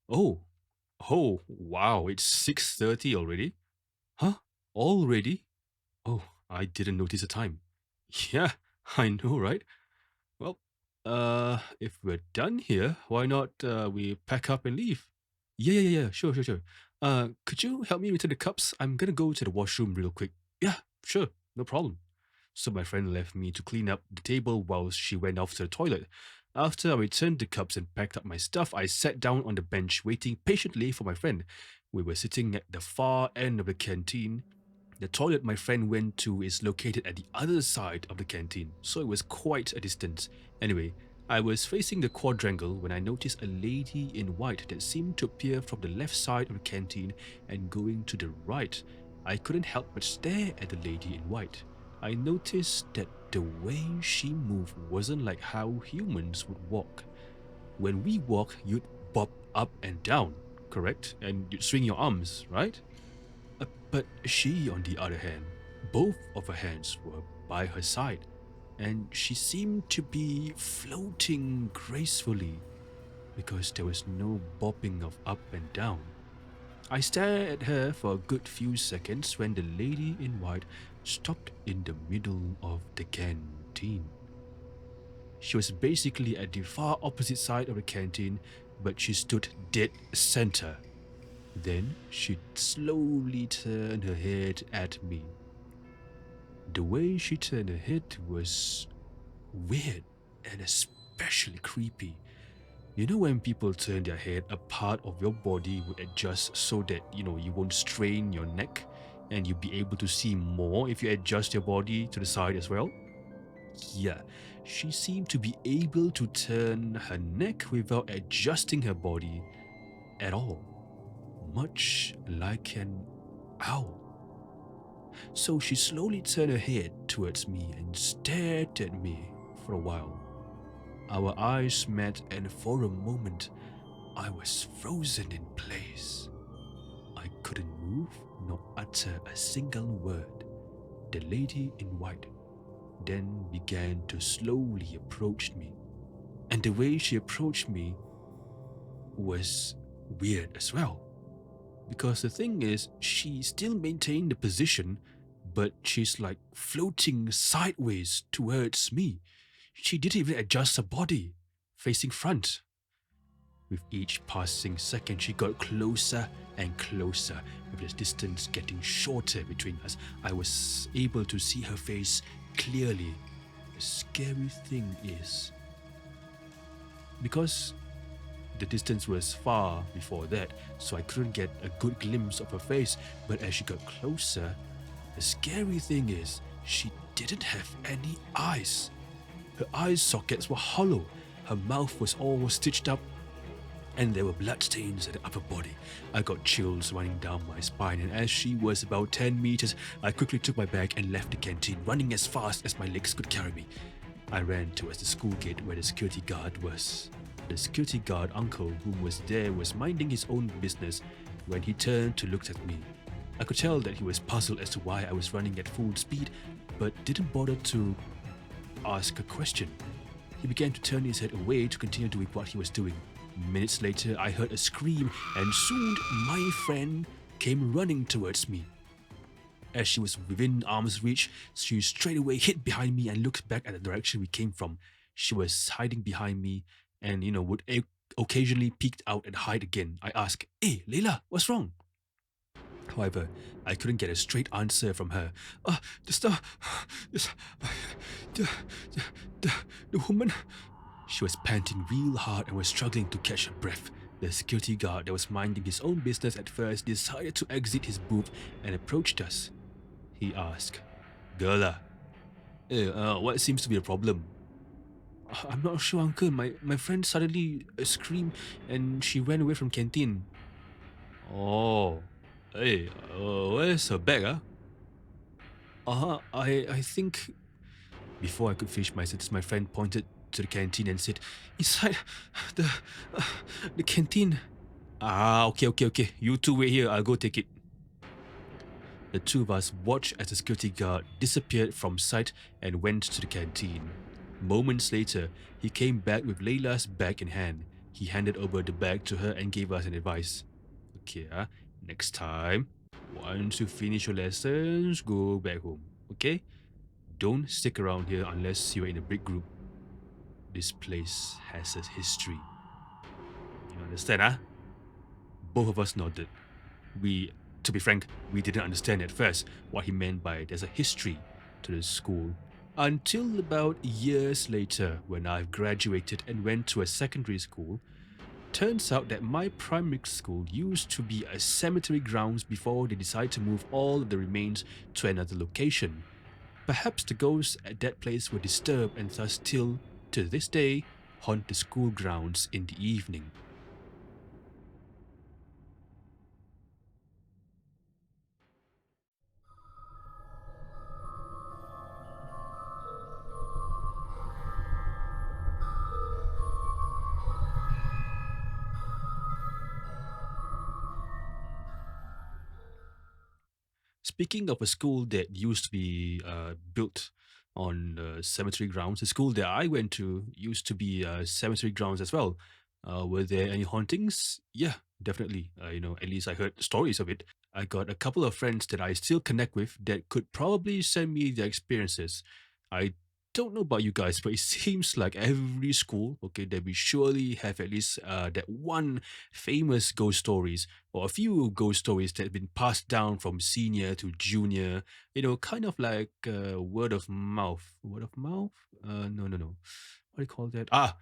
oh, oh, wow, it's 6:30 already, huh? Already? Oh, I didn't notice the time." Yeah, I know, right? Well, if we're done here, why not we pack up and leave? Yeah, sure, sure, sure. Could you help me return the cups? I'm gonna go to the washroom real quick. Yeah, sure, no problem. So my friend left me to clean up the table while she went off to the toilet. After I returned the cups and packed up my stuff, I sat down on the bench waiting patiently for my friend. We were sitting at the far end of the canteen. The toilet my friend went to is located at the other side of the canteen, so it was quite a distance. Anyway, I was facing the quadrangle when I noticed a lady in white that seemed to appear from the left side of the canteen and going to the right. I couldn't help but stare at the lady in white. I noticed that the way she moved wasn't like how humans would walk. When we walk, you'd bob up and down, correct? And you'd swing your arms, right? But she, on the other hand, both of her hands were by her side, and she seemed to be floating gracefully because there was no bobbing of up and down. I stared at her for a good few seconds when the lady in white stopped in the middle of the canteen. She was basically at the far opposite side of the canteen, but she stood dead center. Then she slowly turned her head at me. The way she turned her head was weird and especially creepy. You know when people turn their head, a part of your body would adjust so that, you won't strain your neck and you'll be able to see more if you adjust your body to the side as well? Yeah, she seemed to be able to turn her neck without adjusting her body at all, much like an owl. So she slowly turned her head towards me and stared at me for a while. Our eyes met, and for a moment, I was frozen in place. I couldn't move nor utter a single word. The lady in white then began to slowly approach me, and the way she approached me was weird as well. Because the thing is, she still maintained the position, but she's like floating sideways towards me. She didn't even adjust her body, facing front. With each passing second, she got closer and closer, with the distance getting shorter between us. I was able to see her face clearly. The scary thing is, because the distance was far before that, so I couldn't get a good glimpse of her face, but as she got closer, the scary thing is, she didn't have any eyes. Her eye sockets were hollow, her mouth was all stitched up, and there were bloodstains at the upper body. I got chills running down my spine, and as she was about 10 meters, I quickly took my bag and left the canteen, running as fast as my legs could carry me. I ran towards the school gate where the security guard was. The security guard uncle who was there was minding his own business when he turned to look at me. I could tell that he was puzzled as to why I was running at full speed, but didn't bother to ask a question. He began to turn his head away to continue doing what he was doing. Minutes later, I heard a scream, and soon my friend came running towards me. As she was within arm's reach, she straightaway hid behind me and looked back at the direction we came from. She was hiding behind me and, would occasionally peek out and hide again. I asked, "Hey, Layla, what's wrong?" However, I couldn't get a straight answer from her. The star, this, the, the, the, the woman. She was panting real hard and was struggling to catch her breath. The security guard that was minding his own business at first decided to exit his booth and approached us. He asked, "Girl, what seems to be the problem?" "I'm not sure, uncle. My friend suddenly screamed and she ran away from canteen." "Oh, hey, where's her bag, ah?" I think..." Before I could finish my sentence, my friend pointed to the canteen and said, "Inside the the canteen." "Ah, okay. You two wait here. I'll go take it." The two of us watched as the security guard disappeared from sight and went to the canteen. Moments later, he came back with Layla's bag in hand. He handed over the bag to her and gave us an advice. "Okay, next time, once you finish your lessons, go back home, okay? Don't stick around here unless you're in a big group. This place has a history." You understand, huh? Both of us nodded. To be frank, we didn't understand at first what he meant by there's a history to the school. Until about years later, when I've graduated and went to a secondary school. Turns out that my primary school used to be a cemetery grounds before they decided to move all of the remains to another location. Perhaps the ghosts at that place were disturbed and thus still, to this day, haunt the school grounds in the evening. Speaking of a school that used to be built on cemetery grounds, the school that I went to used to be cemetery grounds as well. Were there any hauntings? Yeah, definitely. At least I heard stories of it. I got a couple of friends that I still connect with that could probably send me their experiences. I don't know about you guys, but it seems like every school, okay, that we surely have at least that one famous ghost stories or a few ghost stories that have been passed down from senior to junior, kind of like word of mouth. Word of mouth? No. What do you call that?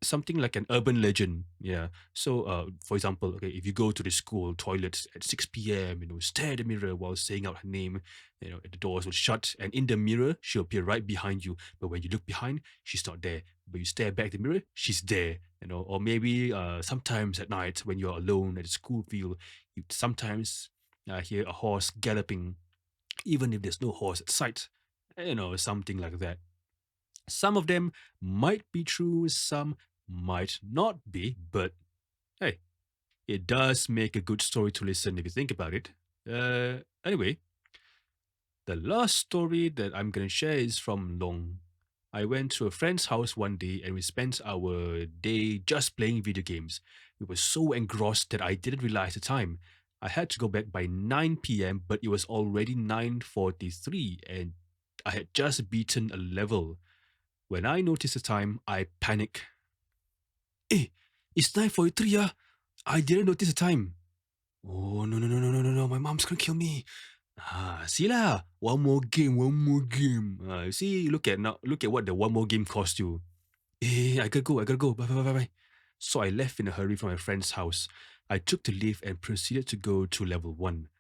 Something like an urban legend. Yeah. So, for example, okay, if you go to the school toilets at 6 p.m., stare at the mirror while saying out her name, the doors will shut, and in the mirror, she'll appear right behind you. But when you look behind, she's not there. But you stare back at the mirror, she's there. Or maybe sometimes at night when you're alone at the school field, you sometimes hear a horse galloping, even if there's no horse at sight. Something like that. Some of them might be true, some might not be, but hey, it does make a good story to listen if you think about it. Anyway, the last story that I'm going to share is from Long. I went to a friend's house one day and we spent our day just playing video games. We were so engrossed that I didn't realize the time. I had to go back by 9 p.m., but it was already 9:43 and I had just beaten a level. When I noticed the time, I panicked. "Hey, it's 9:43, ah. I didn't notice the time." "Oh, no. My mom's gonna kill me." See lah. One more game. You see, look at what the one more game cost you. "Hey, I gotta go. Bye. So I left in a hurry from my friend's house. I took the lift and proceeded to go to level 1.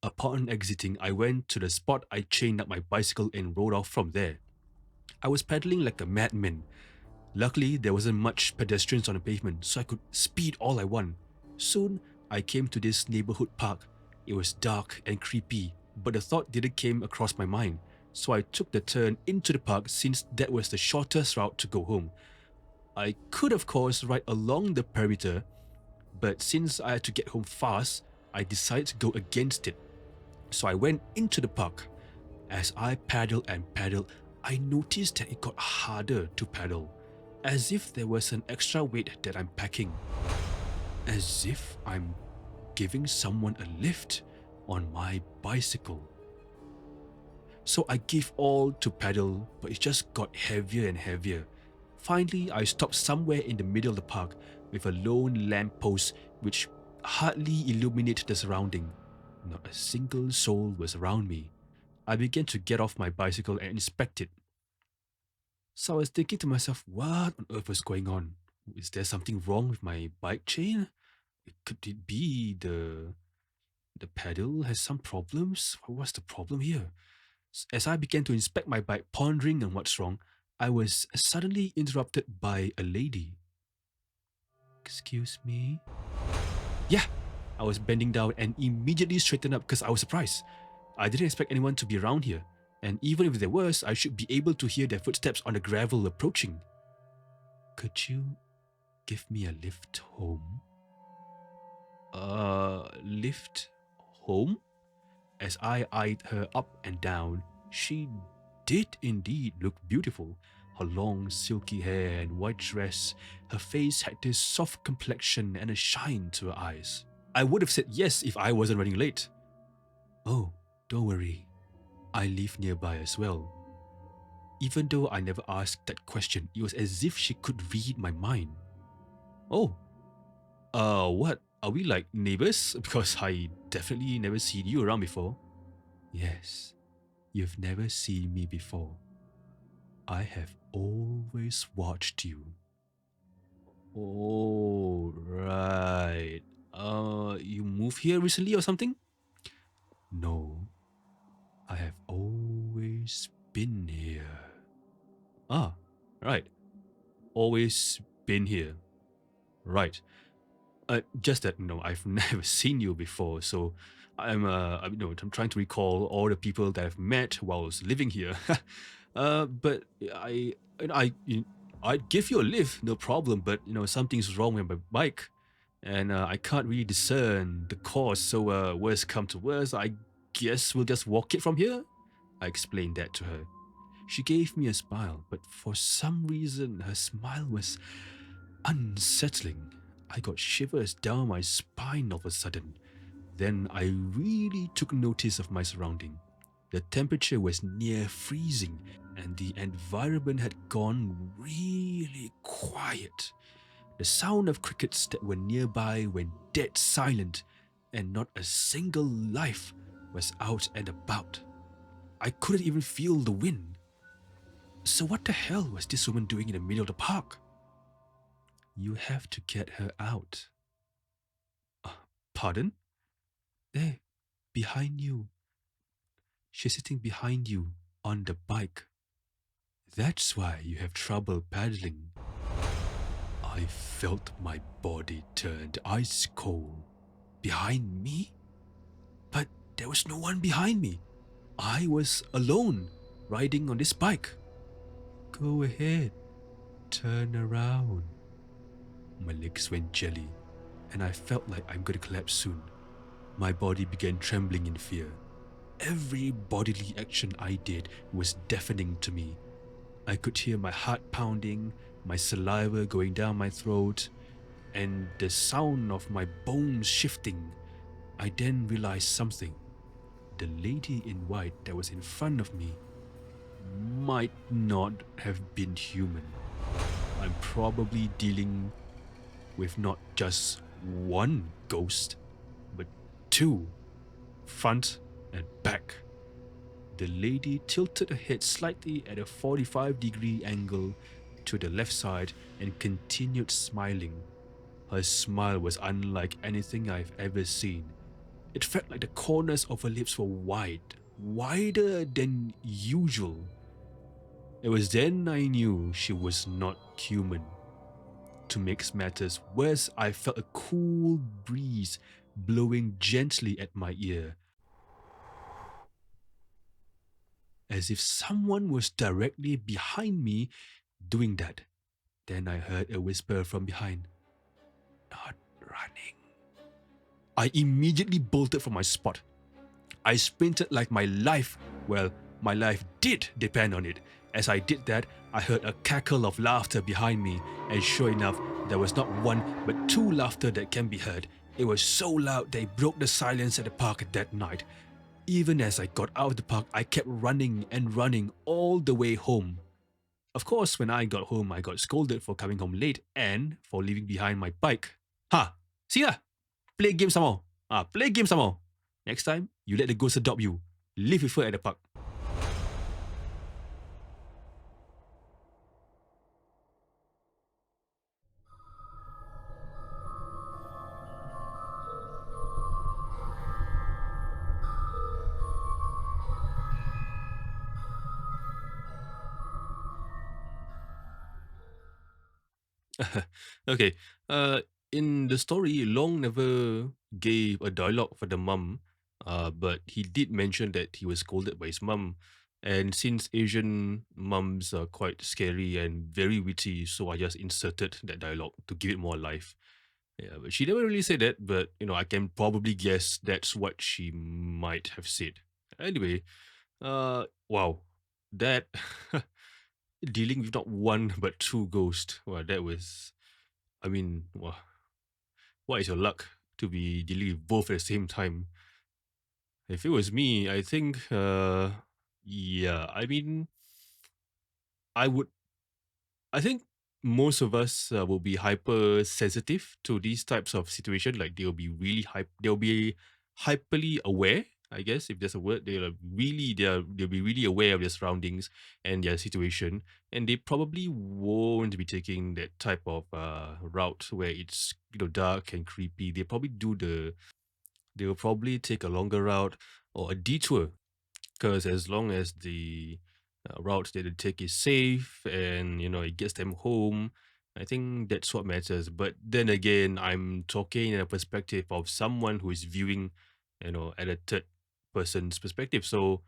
Upon exiting, I went to the spot I chained up my bicycle and rode off from there. I was pedaling like a madman. Luckily, there wasn't much pedestrians on the pavement, so I could speed all I want. Soon, I came to this neighborhood park. It was dark and creepy, but the thought didn't came across my mind, so I took the turn into the park since that was the shortest route to go home. I could, of course, ride along the perimeter, but since I had to get home fast, I decided to go against it. So I went into the park. As I paddled and paddled, I noticed that it got harder to paddle, as if there was an extra weight that I'm packing. As if I'm giving someone a lift on my bicycle. So I gave all to paddle, but it just got heavier and heavier. Finally, I stopped somewhere in the middle of the park with a lone lamp post which hardly illuminated the surrounding. Not a single soul was around me. I began to get off my bicycle and inspect it. So I was thinking to myself, what on earth was going on? Is there something wrong with my bike chain? Could it be the pedal has some problems? What's the problem here? As I began to inspect my bike, pondering on what's wrong, I was suddenly interrupted by a lady. "Excuse me?" Yeah, I was bending down and immediately straightened up because I was surprised. I didn't expect anyone to be around here, and even if there was, I should be able to hear their footsteps on the gravel approaching. Could you give me a lift home? Lift home? As I eyed her up and down, she did indeed look beautiful. Her long, silky hair and white dress, her face had this soft complexion and a shine to her eyes. I would have said yes if I wasn't running late. Oh, don't worry. I live nearby as well. Even though I never asked that question, it was as if she could read my mind. Oh, what? Are we like neighbors? Because I definitely never seen you around before. Yes, you've never seen me before. I have always watched you. Oh, right. You moved here recently or something? No, I have always been here. Ah, right. Always been here. Right. Just that I've never seen you before, so I'm trying to recall all the people that I've met while I was living here. But I'd give you a lift, no problem. But something's wrong with my bike, and I can't really discern the cause. So worst come to worst, I guess we'll just walk it from here. I explained that to her. She gave me a smile, but for some reason her smile was unsettling. I got shivers down my spine all of a sudden. Then I really took notice of my surrounding. The temperature was near freezing and the environment had gone really quiet. The sound of crickets that were nearby went dead silent, and not a single life was out and about. I couldn't even feel the wind. So what the hell was this woman doing in the middle of the park? You have to get her out. Uh, Pardon? There, behind you. She's sitting behind you on the bike. That's why you have trouble paddling. I felt my body turned ice cold. Behind me? But there was no one behind me. I was alone, riding on this bike. Go ahead, turn around. My legs went jelly, and I felt like I'm going to collapse soon. My body began trembling in fear. Every bodily action I did was deafening to me. I could hear my heart pounding, my saliva going down my throat, and the sound of my bones shifting. I then realized something. The lady in white that was in front of me might not have been human. I'm probably dealing with not just one ghost, but two, front and back. The lady tilted her head slightly at a 45-degree angle to the left side and continued smiling. Her smile was unlike anything I've ever seen. It felt like the corners of her lips were wide, wider than usual. It was then I knew she was not human. To make matters worse, I felt a cool breeze blowing gently at my ear, as if someone was directly behind me doing that. Then I heard a whisper from behind, "Not running." I immediately bolted from my spot. I sprinted like my life did depend on it. As I did that, I heard a cackle of laughter behind me, and sure enough, there was not one but two laughter that can be heard. It was so loud they broke the silence at the park that night. Even as I got out of the park, I kept running and running all the way home. Of course, when I got home, I got scolded for coming home late and for leaving behind my bike. Ha! See ya! Play game some more. Play game some more. Next time, you let the ghost adopt you. Live with her at the park. Okay. In the story, Long never gave a dialogue for the mum. But he did mention that he was scolded by his mum. And since Asian mums are quite scary and very witty, so I just inserted that dialogue to give it more life. Yeah, but she never really said that, but I can probably guess that's what she might have said. Anyway, wow, that dealing with not one but two ghosts. Wow, that was. I mean, wow, what is your luck to be dealing with both at the same time? If it was me, I think, yeah, I mean, I would I think most of us will be hyper sensitive to these types of situation. Like they'll be hyperly aware. I guess if there's a word, they'll be really aware of their surroundings and their situation, and they probably won't be taking that type of route where it's dark and creepy. They will probably take a longer route or a detour, because as long as the route that they take is safe and it gets them home, I think that's what matters. But then again, I'm talking in a perspective of someone who is viewing, at a third person's perspective. So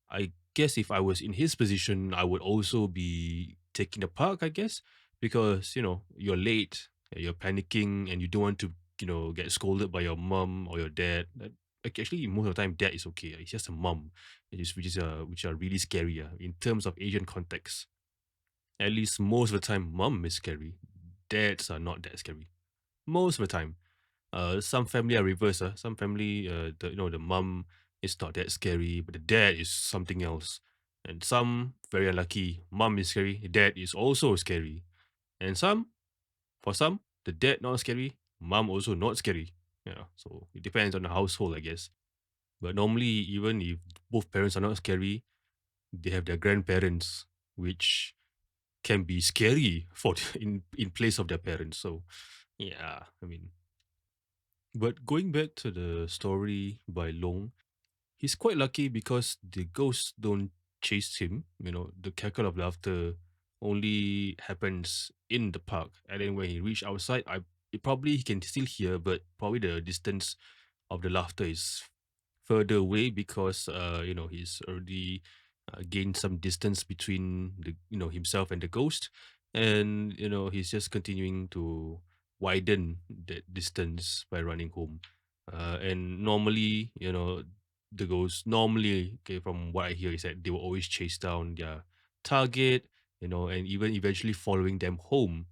I guess if I was in his position, I would also be taking the park, I guess, because you're late, you're panicking, and you don't want to get scolded by your mom or your dad. Like, actually, most of the time, dad is okay. It's just a mom, which are really scary. In terms of Asian context, at least most of the time, mom is scary. Dads are not that scary most of the time. Some family are reverse. Some family, the mom is not that scary, but the dad is something else. And some very unlucky, mom is scary, dad is also scary. And for some, the dad not scary, mom also not scary. Yeah, so it depends on the household, I guess. But normally, even if both parents are not scary, they have their grandparents, which can be scary for in place of their parents. So yeah, I mean, but going back to the story by Long, he's quite lucky because the ghosts don't chase him. The cackle of laughter only happens in the park. And then when he reach outside, he can still hear, but probably the distance of the laughter is further away because he's already gained some distance between the himself and the ghost, and he's just continuing to widen that distance by running home. And normally, the ghosts normally, okay, from what I hear, is that they will always chase down their target, and even eventually following them home,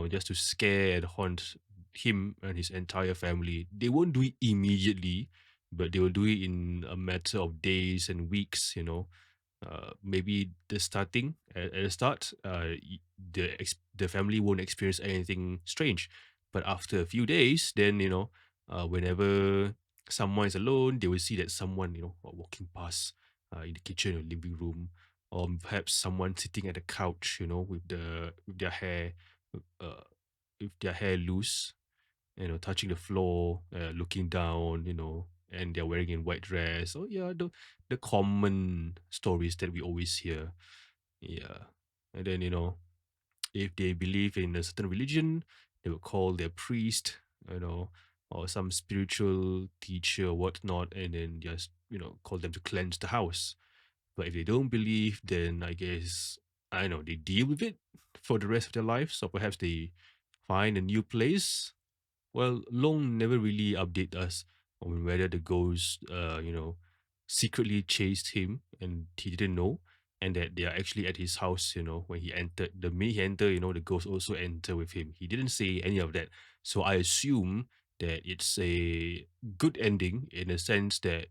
just to scare and haunt him and his entire family. They won't do it immediately, but they will do it in a matter of days and weeks. Maybe at the start, the family won't experience anything strange, but after a few days, then whenever someone is alone, they will see that someone walking past in the kitchen or living room, or perhaps someone sitting at the couch, with their hair, uh, loose, touching the floor, looking down, and they're wearing a white dress. Oh yeah, the common stories that we always hear. Yeah. And then, if they believe in a certain religion, they will call their priest, or some spiritual teacher or whatnot, and then just, call them to cleanse the house. But if they don't believe, then I guess, I don't know, they deal with it for the rest of their lives, or perhaps they find a new place. Well, Long never really update us on whether the ghost, secretly chased him and he didn't know, and that they are actually at his house. When he entered, the minute he entered, the ghost also enter with him. He didn't say any of that, so I assume that it's a good ending in a sense that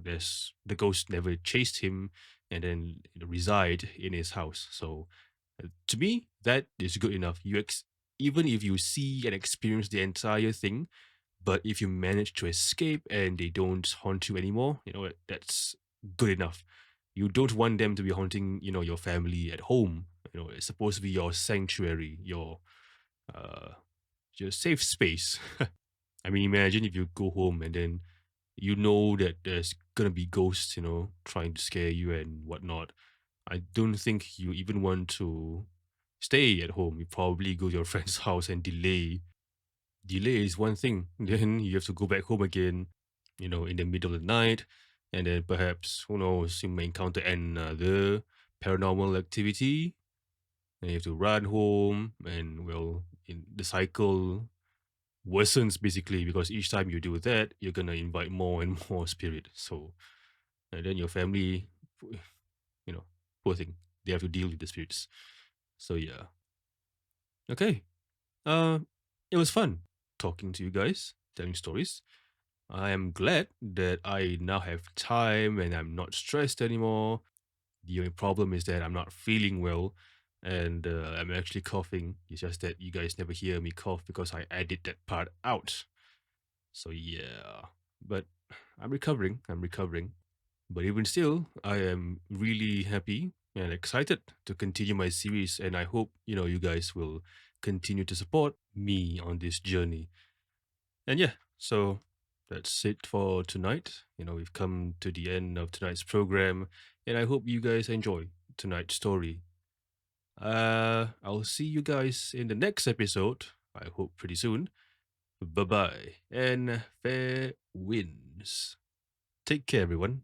there's the ghost never chased him and then reside in his house. So to me, that is good enough. Even if you see and experience the entire thing, but if you manage to escape and they don't haunt you anymore, that's good enough. You don't want them to be haunting, your family at home. It's supposed to be your sanctuary, uh your safe space. I mean, imagine if you go home and then that there's gonna be ghosts, trying to scare you and whatnot. I don't think you even want to stay at home. You probably go to your friend's house and delay. Delay is one thing. Then you have to go back home again, in the middle of the night. And then perhaps, who knows, you may encounter another paranormal activity, and you have to run home, and well, the cycle worsens basically because each time you do that, you're gonna invite more and more spirit. So, and then your family, you know, poor thing, they have to deal with the spirits. So yeah, okay. Uh, it was fun talking to you guys, telling stories. I am glad that I now have time and I'm not stressed anymore. The only problem is that I'm not feeling well and I'm actually coughing. It's just that you guys never hear me cough because I edit that part out. So yeah, but I'm recovering. I'm recovering. But even still, I am really happy and excited to continue my series. And I hope, you guys will continue to support me on this journey. And yeah, so that's it for tonight. We've come to the end of tonight's program. And I hope you guys enjoy tonight's story. I'll see you guys in the next episode. I hope pretty soon. Bye bye and fair winds. Take care, everyone.